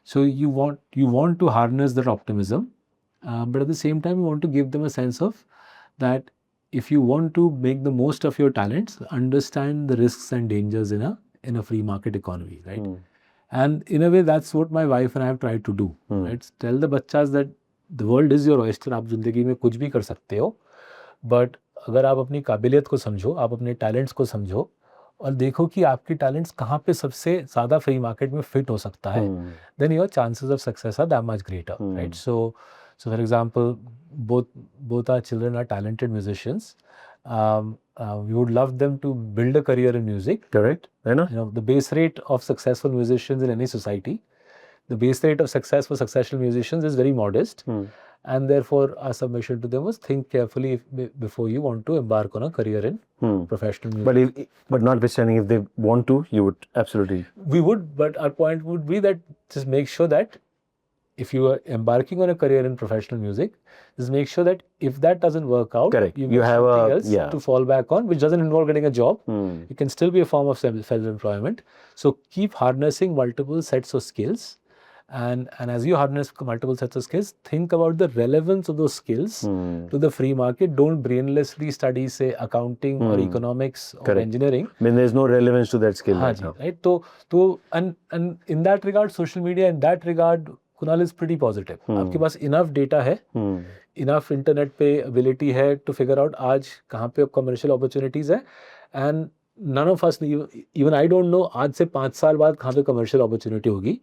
So you want to harness that optimism, but at the same time you want to give them a sense of that if you want to make the most of your talents, understand the risks and dangers in a free market economy, right? And in a way, that's what my wife and I have tried to do, right? Tell the bachas that the world is your oyster. आप जिंदगी में कुछ भी कर सकते हो, but अगर आप अपनी काबिलियत को समझो, आप अपने टैलेंट्स को समझो और देखो कि आपके टैलेंट्स कहाँ पे सबसे ज़्यादा फ्री मार्केट में फिट हो सकता है, then your chances of success are that much greater, right? So for example, both our children are talented musicians. We would love them to build a career in music. Correct. I know. You know, the base rate of successful musicians in any society, the base rate of success for successful musicians is very modest. And therefore, our submission to them was think carefully before you want to embark on a career in professional music. But notwithstanding, if they want to, you would absolutely. We would, but our point would be that just make sure that if you are embarking on a career in professional music, just make sure that if that doesn't work out, Correct. you You have have something a- else yeah. to fall back on, which doesn't involve getting a job. Hmm. It can still be a form of self-employment. So keep harnessing multiple sets of skills. And as you harness multiple sets of skills, think about the relevance of those skills Hmm. to the free market. Don't brainlessly study, say, accounting or Hmm. economics or Correct. engineering. I mean, there's no relevance to that skill हाँ right जी, now. right? तो and in that regard, social media in that regard, Kunal is pretty positive. आपके पास enough data है, Hmm. enough internet पे ability है to figure out आज कहाँ पे commercial opportunities है, and none of us, even I don't know आज से 5 साल बाद कहाँ पे commercial opportunity होगी,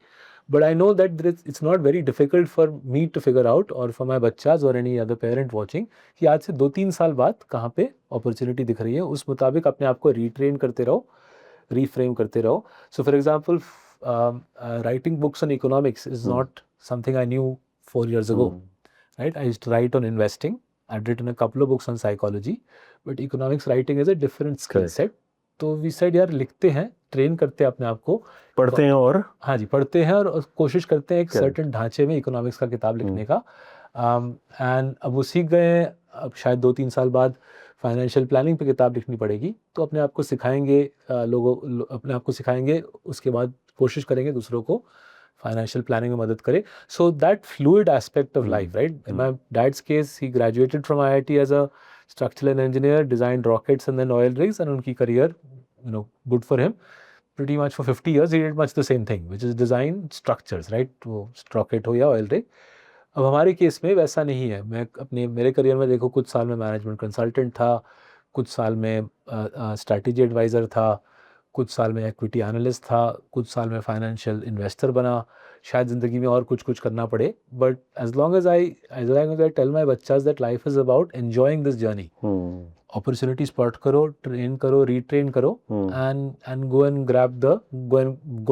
but I know that it's not very difficult for me to figure out or for my बच्चास or any other parent watching कि आज से 2-3 साल बाद कहाँ पे opportunity दिख रही है, उस मुताबिक अपने आप को retrain करते रहो, reframe करते रहो. So for example, writing books on economics is not something I knew 4 years ago. Right? I used to write on investing. I'd written a couple of books on psychology, but economics writing is a different skill Correct. set. तो we said यार लिखते हैं, train करते हैं अपने आप को, पढ़ते हैं और हाँ जी पढ़ते हैं और कोशिश करते हैं एक Correct. सर्टेन ढांचे में इकोनॉमिक्स का किताब लिखने का. एंड अब वो सीख गए हैं, अब शायद 2-3 साल बाद फाइनेंशियल प्लानिंग पे किताब लिखनी पड़ेगी, तो अपने आप को सिखाएंगे, अपने आप को सिखाएंगे, उसके बाद कोशिश करेंगे दूसरों को फाइनेंशियल प्लानिंग में मदद करे. So that fluid aspect of life, right? In my dad's case he graduated from IIT as a structural engineer, design rockets and then oil rigs, and उनकी career, you know, good for him. Pretty much for 50 years he did much the same thing, which is design structures, right? वो rocket हो या oil rig. अब हमारे case में वैसा नहीं है. मैं अपने मेरे करियर में देखो कुछ साल में मैनेजमेंट कंसल्टेंट था, कुछ साल में स्ट्रैटेजी एडवाइज़र था, कुछ साल में इक्विटी एनालिस्ट था, कुछ साल में फाइनेंशियल इन्वेस्टर बना. शायद ज़िंदगी में और कुछ करना पड़े, but as long as I tell my बच्चास that life is about enjoying this journey. Opportunity spot करो, train करो, retrain करो, and go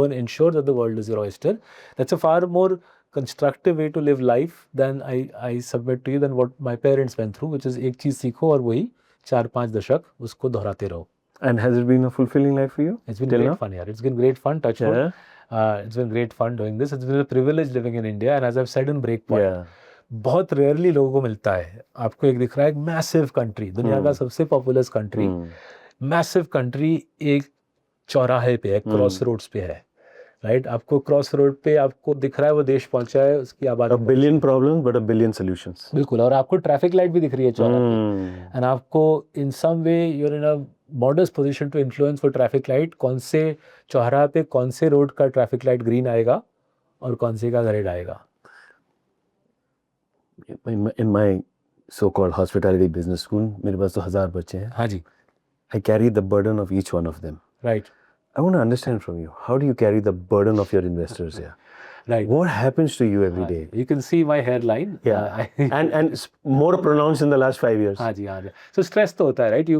and ensure that the world is your oyster. That's a far more constructive way to live life than I submit to you than what my parents went through, which is एक चीज़ सीखो और वही 4-5 दशक उसको दोहराते रहो. And has it been a fulfilling life for you? It's been till great now? fun, yeah. It's been great fun, touch wood. It's been great fun doing this. It's been a privilege living in India, and as I've said in Breakpoint, Yeah. बहुत rarely लोगों को मिलता है. आपको एक दिख रहा है एक मैसिव कंट्री, दुनिया का सबसे पॉपुलस कंट्री, मैसिव कंट्री एक चौराहे पे है, क्रॉस रोड्स पे है, राइट? आपको क्रॉस रोड पे आपको दिख रहा है वो देश पहुंचा है, उसकी आबादी A billion problems but a billion solutions. बिल्कुल. और आपको ट्रैफिक लाइट भी दिख रही है चौराहे पे, एंड आपको in some way you are in a modest position to influence for traffic light. कौन से चौराहा पे कौन से रोड का ट्रैफिक लाइट ग्रीन आएगा और कौन से का रेड आएगा. In my so-called hospitality business school, मेरे पास तो 1000 बच्चे हैं. हाँ जी. I carry the burden of each one of them. Right. I want to understand from you, how do you carry the burden of your investors here? Right. What happens to you every day? You can see my hairline. Yeah. and it's more pronounced in the last 5 years. हाँ जी, हाँ जी. So stress तो होता है, right?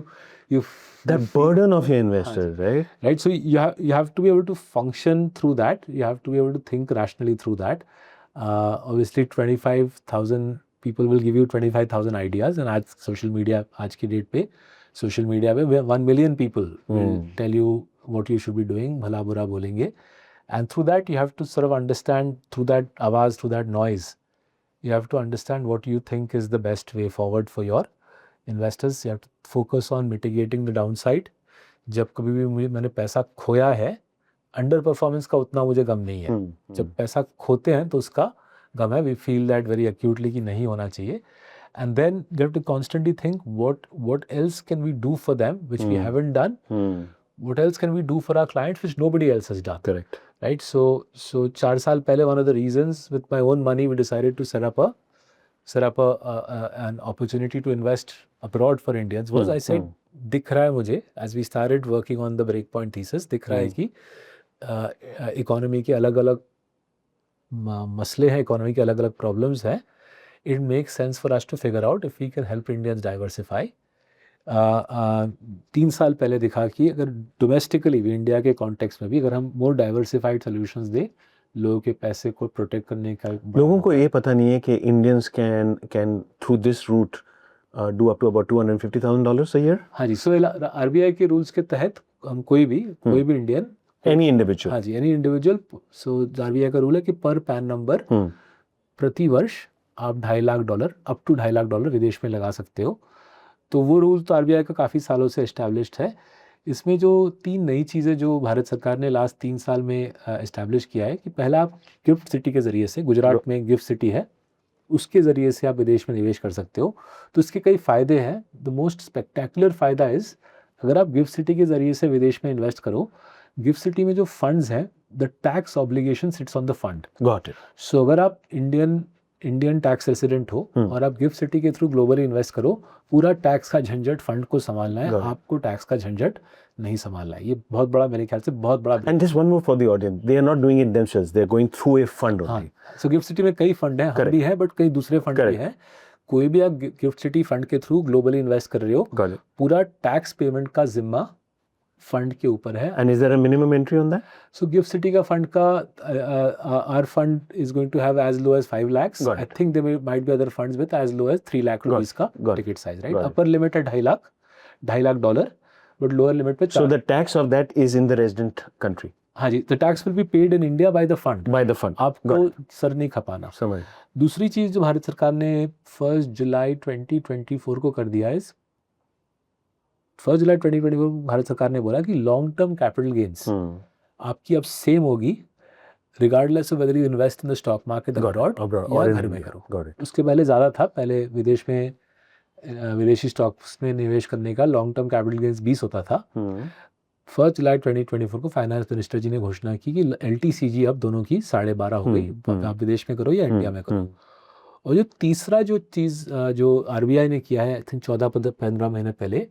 You That burden of your investors, right? Right. So you have to be able to function through that. You have to be able to think rationally through that. Obviously 25,000 people will give you 25,000 ideas, and आज social media आज की date पे social media पे 1 million people will tell you what you should be doing, भला बुरा बोलेंगे, and through that you have to sort of understand, through that आवाज़, through that noise, you have to understand what you think is the best way forward for your investors. You have to focus on mitigating the downside. जब कभी भी मैंने पैसा खोया है, under performance का उतना मुझे गम नहीं है. जब पैसा खोते हैं तो उसका गम है. We feel that very acutely कि नहीं होना चाहिए. And then you have to constantly think what else can we do for them which we haven't done. What else can we do for our clients which nobody else has done. Correct. Right. So 4 साल पहले one of the reasons with my own money we decided to set up an opportunity to invest abroad for Indians was I said दिख रहा है मुझे as we started working on the Breakpoint thesis, दिख रहा है कि economy के अलग अलग मसले हैं, इकोनॉमी के अलग अलग प्रॉब्लम्स हैं. It makes sense for us to figure out if we can help Indians diversify. 3 साल पहले दिखा कि अगर डोमेस्टिकली भी इंडिया के कॉन्टेक्स्ट में भी अगर हम मोर डाइवर्सिफाइड सॉल्यूशंस दें, लोगों के पैसे को प्रोटेक्ट करने का. लोगों को ये पता नहीं है कि Indians can through this route do up to about $250,000 a year. हाँ जी. So RBI के रूल्स के तहत हम कोई भी इंडियन, Any individual. हाँ जी, any individual. So RBI का रूल है कि पर पैन नंबर प्रति वर्ष आप $2.5 लाख अप टू $2.5 लाख विदेश में लगा सकते हो। तो वो रूल तो आरबीआई का काफ़ी सालों से एस्टैब्लिश्ड है। इसमें जो 3 नई चीज़ें जो भारत सरकार ने लास्ट 3 साल में एस्टैब्लिश किया है कि पहला आप गिफ्ट सिटी के ज़रिए से, गुजरात में गिफ्ट सिटी है, उसके ज़रिए से आप विदेश में निवेश कर सकते हो। तो इसके कई फ़ायदे हैं। द मोस्ट स्पेक्टेकुलर फ़ायदा इज़, अगर आप गिफ्ट सिटी के ज़रिए से विदेश में इन्वेस्ट करो, गिफ्ट सिटी में जो फंड्स हैं, the tax obligation sits on the fund. Got it. So अगर आप इंडियन टैक्स रेसिडेंट हो और आप गिफ्ट सिटी के थ्रू ग्लोबली इन्वेस्ट करो, पूरा टैक्स का झंझट फंड को संभालना है, आपको टैक्स का झंझट नहीं संभालना है। ये बहुत बड़ा, मेरे ख्याल से बहुत बड़ा। And this one more for the audience, they are not doing it themselves, they are going through a fund only. So GIFT City में कई फंड हैं, हम भी हैं, बट कई दूसरे फंड भी हैं। कोई भी आप गिफ्ट सिटी फंड के थ्रू ग्लोबली इन्वेस्ट कर रहे हो, पूरा टैक्स पेमेंट का जिम्मा फंड के ऊपर है। And is there a minimum entry on that? So GIFT City का फंड का our fund is going to have as low as 5 lakhs। I think there might be other funds with as low as 3 lakh rupees का ticket size, right? Upper limit है $2.5 lakh, but lower limit पे। So the tax of that is in the resident country? हाँ जी, the tax will be paid in India by the fund. आपको sir नहीं खपाना। समझ। दूसरी चीज जो भारत सरकार ने 1 जुलाई 2024 को कर दिया है, 1 जुलाई 2024 को भारत सरकार ने बोला कि लॉन्ग टर्म कैपिटल गेन्स आपकी अब सेम होगी regardless of whether you invest in the stock market abroad या घर में करो। उसके पहले ज़्यादा था, पहले विदेश में विदेशी स्टॉक्स में निवेश करने का लॉन्ग टर्म कैपिटल गेन्स 20 होता था। 1 जुलाई 2024 को फाइनेंस मिनिस्टर जी ने घोषणा की कि LTCG अब दोनों की 12.5 हो गई, आप विदेश में करो या इंडिया में करो। और जो तीसरा जो चीज़ जो आरबीआई ने किया है, आई थिंक 14-15 महीने पहले,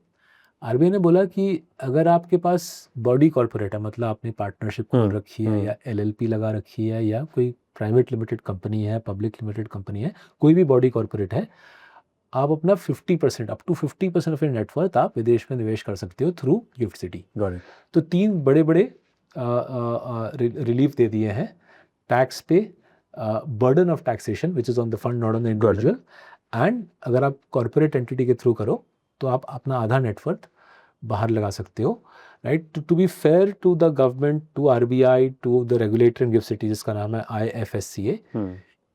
आरबीआई ने बोला कि अगर आपके पास बॉडी कॉर्पोरेट है, मतलब आपने पार्टनरशिप खोल रखी है या LLP लगा रखी है या कोई प्राइवेट लिमिटेड कंपनी है, पब्लिक लिमिटेड कंपनी है, कोई भी बॉडी कॉर्पोरेट है, आप अपना 50% up to 50% of your net worth आप विदेश में निवेश कर सकते हो थ्रू गिफ्ट सिटी। तो 3 बड़े रिलीफ दे दिए हैं। टैक्स पे, burden of taxation which is on the fund not on the individual, and अगर आप कॉर्पोरेट एंटिटी के थ्रू करो तो आप अपना आधा नेटवर्थ बाहर लगा सकते हो, right? To be fair to the government, to RBI, to the regulator in GIFT City जिसका नाम है IFSCA,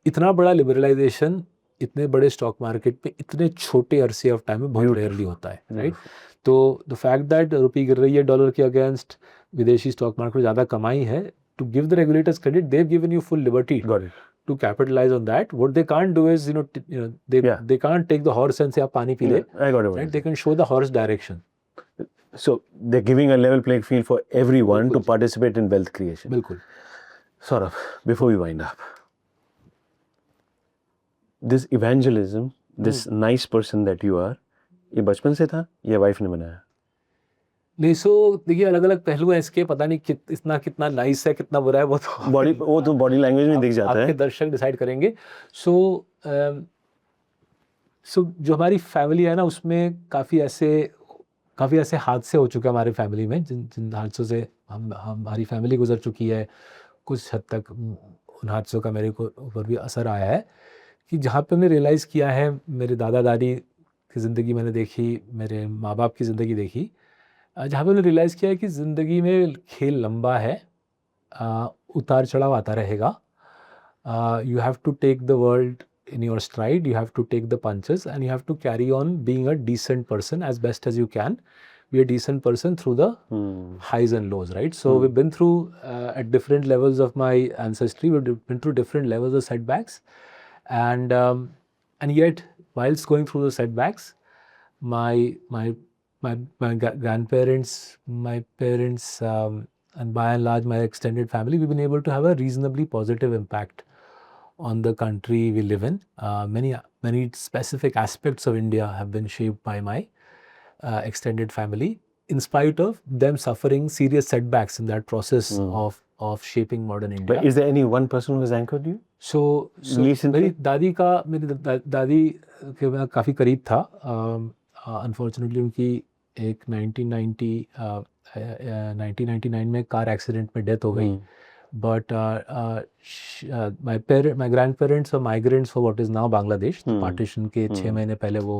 इतना बड़ा लिबरलाइजेशन इतने बड़े स्टॉक मार्केट पे इतने छोटे अरसे ऑफ टाइम में बहुत रेयरली होता है, राइट? तो द फैक्ट दैट रुपये गिर रही है डॉलर के अगेंस्ट, विदेशी स्टॉक मार्केट में ज़्यादा कमाई है, to give the regulators credit, they have given you full liberty to capitalize on that. What they can't do is, they can't take the horse and say आप पानी P ले, right? They can show the horse direction. So they're giving a level playing field for everyone to participate in wealth creation. बिल्कुल। Saurabh, before we wind up, this evangelism, this nice person that you are, ये बचपन से था या wife ने बनाया? नहीं, सो देखिए अलग अलग पहलू हैं इसके, पता नहीं कितना नाइस है, कितना बुरा है, वो तो बॉडी लैंग्वेज में दिख जाता है, आपके दर्शक डिसाइड करेंगे। सो जो हमारी फैमिली है ना, उसमें काफ़ी ऐसे हादसे हो चुके हैं हमारी फैमिली में, जिन हादसों से हमारी फैमिली गुजर चुकी है। कुछ हद तक उन हादसों का मेरे को ऊपर भी असर आया है, कि जहाँ पे हमने रियलाइज़ किया है, मेरे दादा दादी की ज़िंदगी मैंने देखी, मेरे माँ बाप की ज़िंदगी देखी, जहाँ पे मैंने रियलाइज़ किया है कि ज़िंदगी में खेल लंबा है, उतार चढ़ाव आता रहेगा। You have to take the world in your stride, you have to take the punches and you have to carry on being a decent person as best as you can. Be a decent person through the highs and lows, right? So we've been through at different levels of my ancestry, we've been through different levels of setbacks, and yet whilst going through the setbacks, my grandparents, my parents, and by and large my extended family, we've been able to have a reasonably positive impact on the country we live in. Many specific aspects of India have been shaped by my extended family, in spite of them suffering serious setbacks in that process of shaping modern India. But is there any one person who has anchored you? So मेरी दादी के मैं काफ़ी करीब था। Unfortunately उनकी एक 1999 में कार एक्सीडेंट में डेथ हो गई। But my grandparents were migrants for what is now Bangladesh. Partition के 6 महीने पहले वो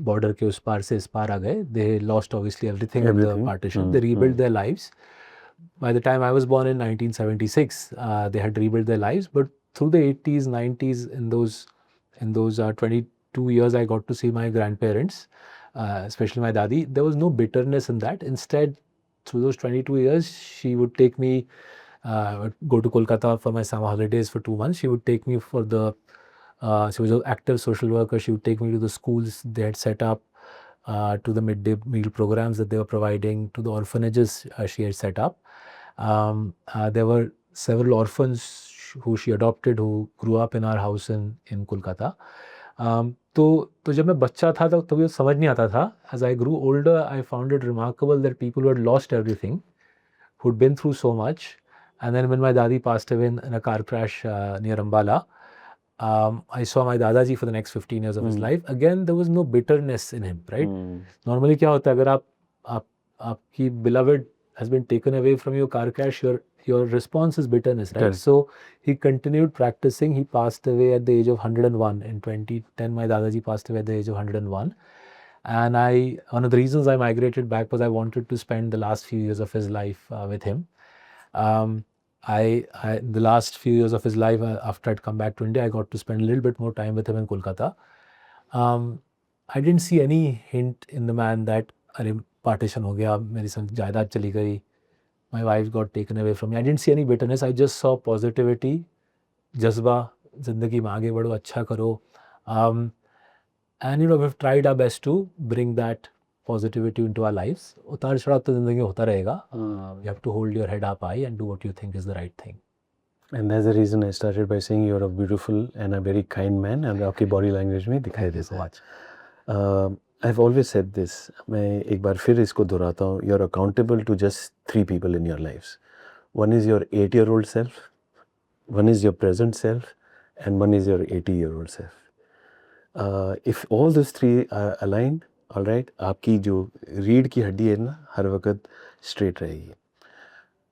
border के उस पार से इस पार आ गए. They lost obviously everything in the partition. They rebuilt their lives. By the time I was born in 1976, they had rebuilt their lives. But through the 80s, 90s, in those 22 years, I got to see my grandparents, especially my dadi. There was no bitterness in that. Instead, through those 22 years, she would take me, go to Kolkata for my summer holidays for 2 months. She would take me for the, she was an active social worker. She would take me to the schools they had set up, to the midday meal programs that they were providing, to the orphanages she had set up. There were several orphans who she adopted who grew up in our house in Kolkata. तो जब मैं बच्चा था तो ये समझ नहीं आता था. As I grew older, I found it remarkable that people who had lost everything, who'd been through so much, and then when my dadi passed away in a car crash near Ambala, I saw my Dadaji for the next 15 years of his life. Again, there was no bitterness in him, right? Normally क्या होता है, अगर आपकी beloved has been taken away from your car crash, your response is bitterness, right? Correct. So he continued practicing. He passed away at the age of 101. In 2010, my Dadaji passed away at the age of 101. And one of the reasons I migrated back was I wanted to spend the last few years of his life with him. The last few years of his life, after I'd come back to India, I got to spend a little bit more time with him in Kolkata. I didn't see any hint in the man that, अरे partition हो गया, मेरी जायदाद चली गई, my wife got taken away from me. I didn't see any bitterness. I just saw positivity, जज्बा, ज़िंदगी में आगे बढ़ो, अच्छा करो. And we've tried our best to bring that positivity into our lives. उतार चढ़ाव तो ज़िंदगी में होता रहेगा. You have to hold your head up high and do what you think is the right thing. And that's the reason I started by saying you're a beautiful and a very kind man, and आपकी body language में दिखाई देता है. I've always said this. मैं एक बार फिर इसको दोहराता हूँ. You're accountable to just 3 people in your lives. One is your 8-year-old self, one is your present self, and one is your 80-year-old self. If all those 3 are aligned, all right, आपकी जो रीढ़ की हड्डी है ना, हर वक्त straight रहेगी.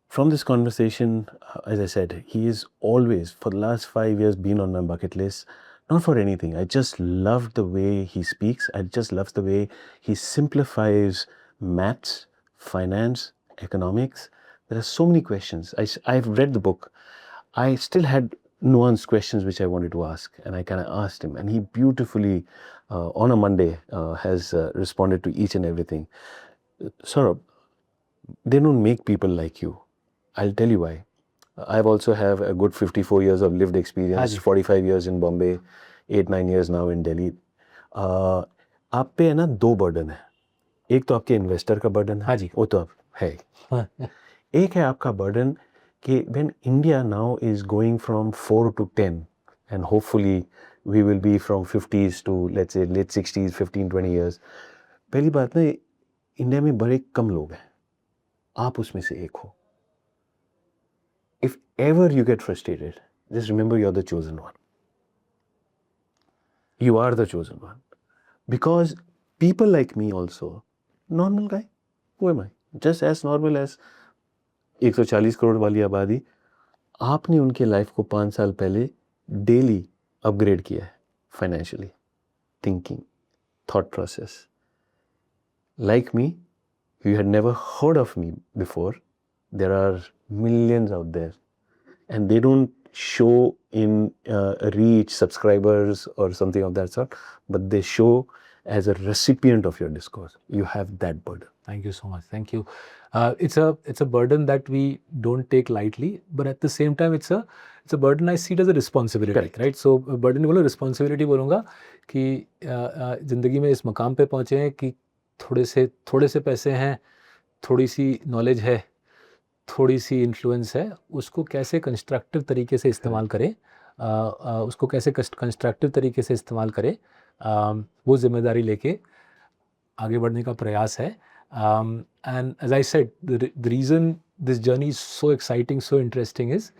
From this conversation, as I said, he is always, for the last 5 years, been on my bucket list. Not for anything. I just love the way he speaks. I just love the way he simplifies maths, finance, economics. There are so many questions. I've read the book. I still had nuanced questions which I wanted to ask, and I kind of asked him, and he beautifully, on a Monday, has responded to each and everything. Saurabh, they don't make people like you. I'll tell you why. I've also have a good 54 years of lived experience, 45 years in Bombay, 8-9 years now in Delhi. आप पे है ना 2 burden है. एक तो आपके investor का burden है, वो तो अब है. एक है आपका बर्डन कि when India now is going from 4 to 10, and hopefully we will be from 50s to, let's say, late 60s, 15-20 years. पहली बात ना, इंडिया में बड़े कम लोग हैं. आप उसमें से एक हो. If ever you get frustrated, just remember you're the chosen one. You are the chosen one. Because people like me also, normal guy, who am I? Just as normal as 140 crore वाली आबादी. आपने उनके लाइफ को 5 साल पहले daily upgrade किया है. Financially, thinking, thought process. Like me, you had never heard of me before. There are millions out there, and they don't show in reach, subscribers or something of that sort, but they show as a recipient of your discourse. You have that burden. Thank you so much. Thank you. It's a burden that we don't take lightly, but at the same time, it's a burden I see it as a responsibility. Correct. Right? So burden बोलो, responsibility बोलूँगा कि ज़िंदगी में इस मकाम पे पहुँचे हैं कि थोड़े से पैसे हैं, थोड़ी सी नॉलेज है, थोड़ी सी इन्फ्लुएंस है, उसको कैसे कंस्ट्रक्टिव तरीके से इस्तेमाल करें, उसको कैसे कंस्ट्रक्टिव तरीके से इस्तेमाल करें, वो जिम्मेदारी लेके आगे बढ़ने का प्रयास है. And as I said, the reason this journey is so exciting, so interesting is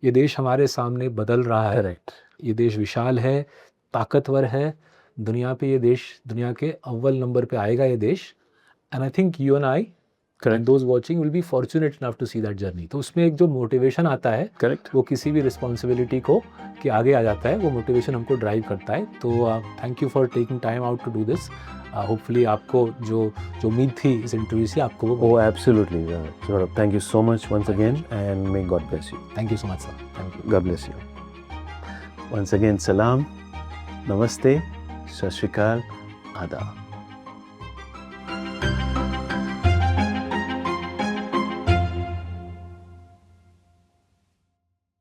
ये देश हमारे सामने बदल रहा है. Correct. ये देश विशाल है, ताकतवर है. दुनिया पे ये देश, दुनिया के अव्वल नंबर पे आएगा ये देश. And I think you and I and those watching will be fortunate enough to see that journey. तो उसमें एक जो मोटिवेशन आता है, Correct. वो किसी भी रिस्पॉन्सिबिलिटी को कि आगे आ जाता है, वो मोटिवेशन हमको ड्राइव करता है. तो thank you for taking time out to do this. Hopefully आपको जो उम्मीद थी इस इंटरव्यू से, आपको वो. Oh, absolutely. Saurabh, thank you so much once again, and may God bless you. Thank you so much sir. Thank you. God bless you. Once again, salam, namaste, sat sri akal, adab.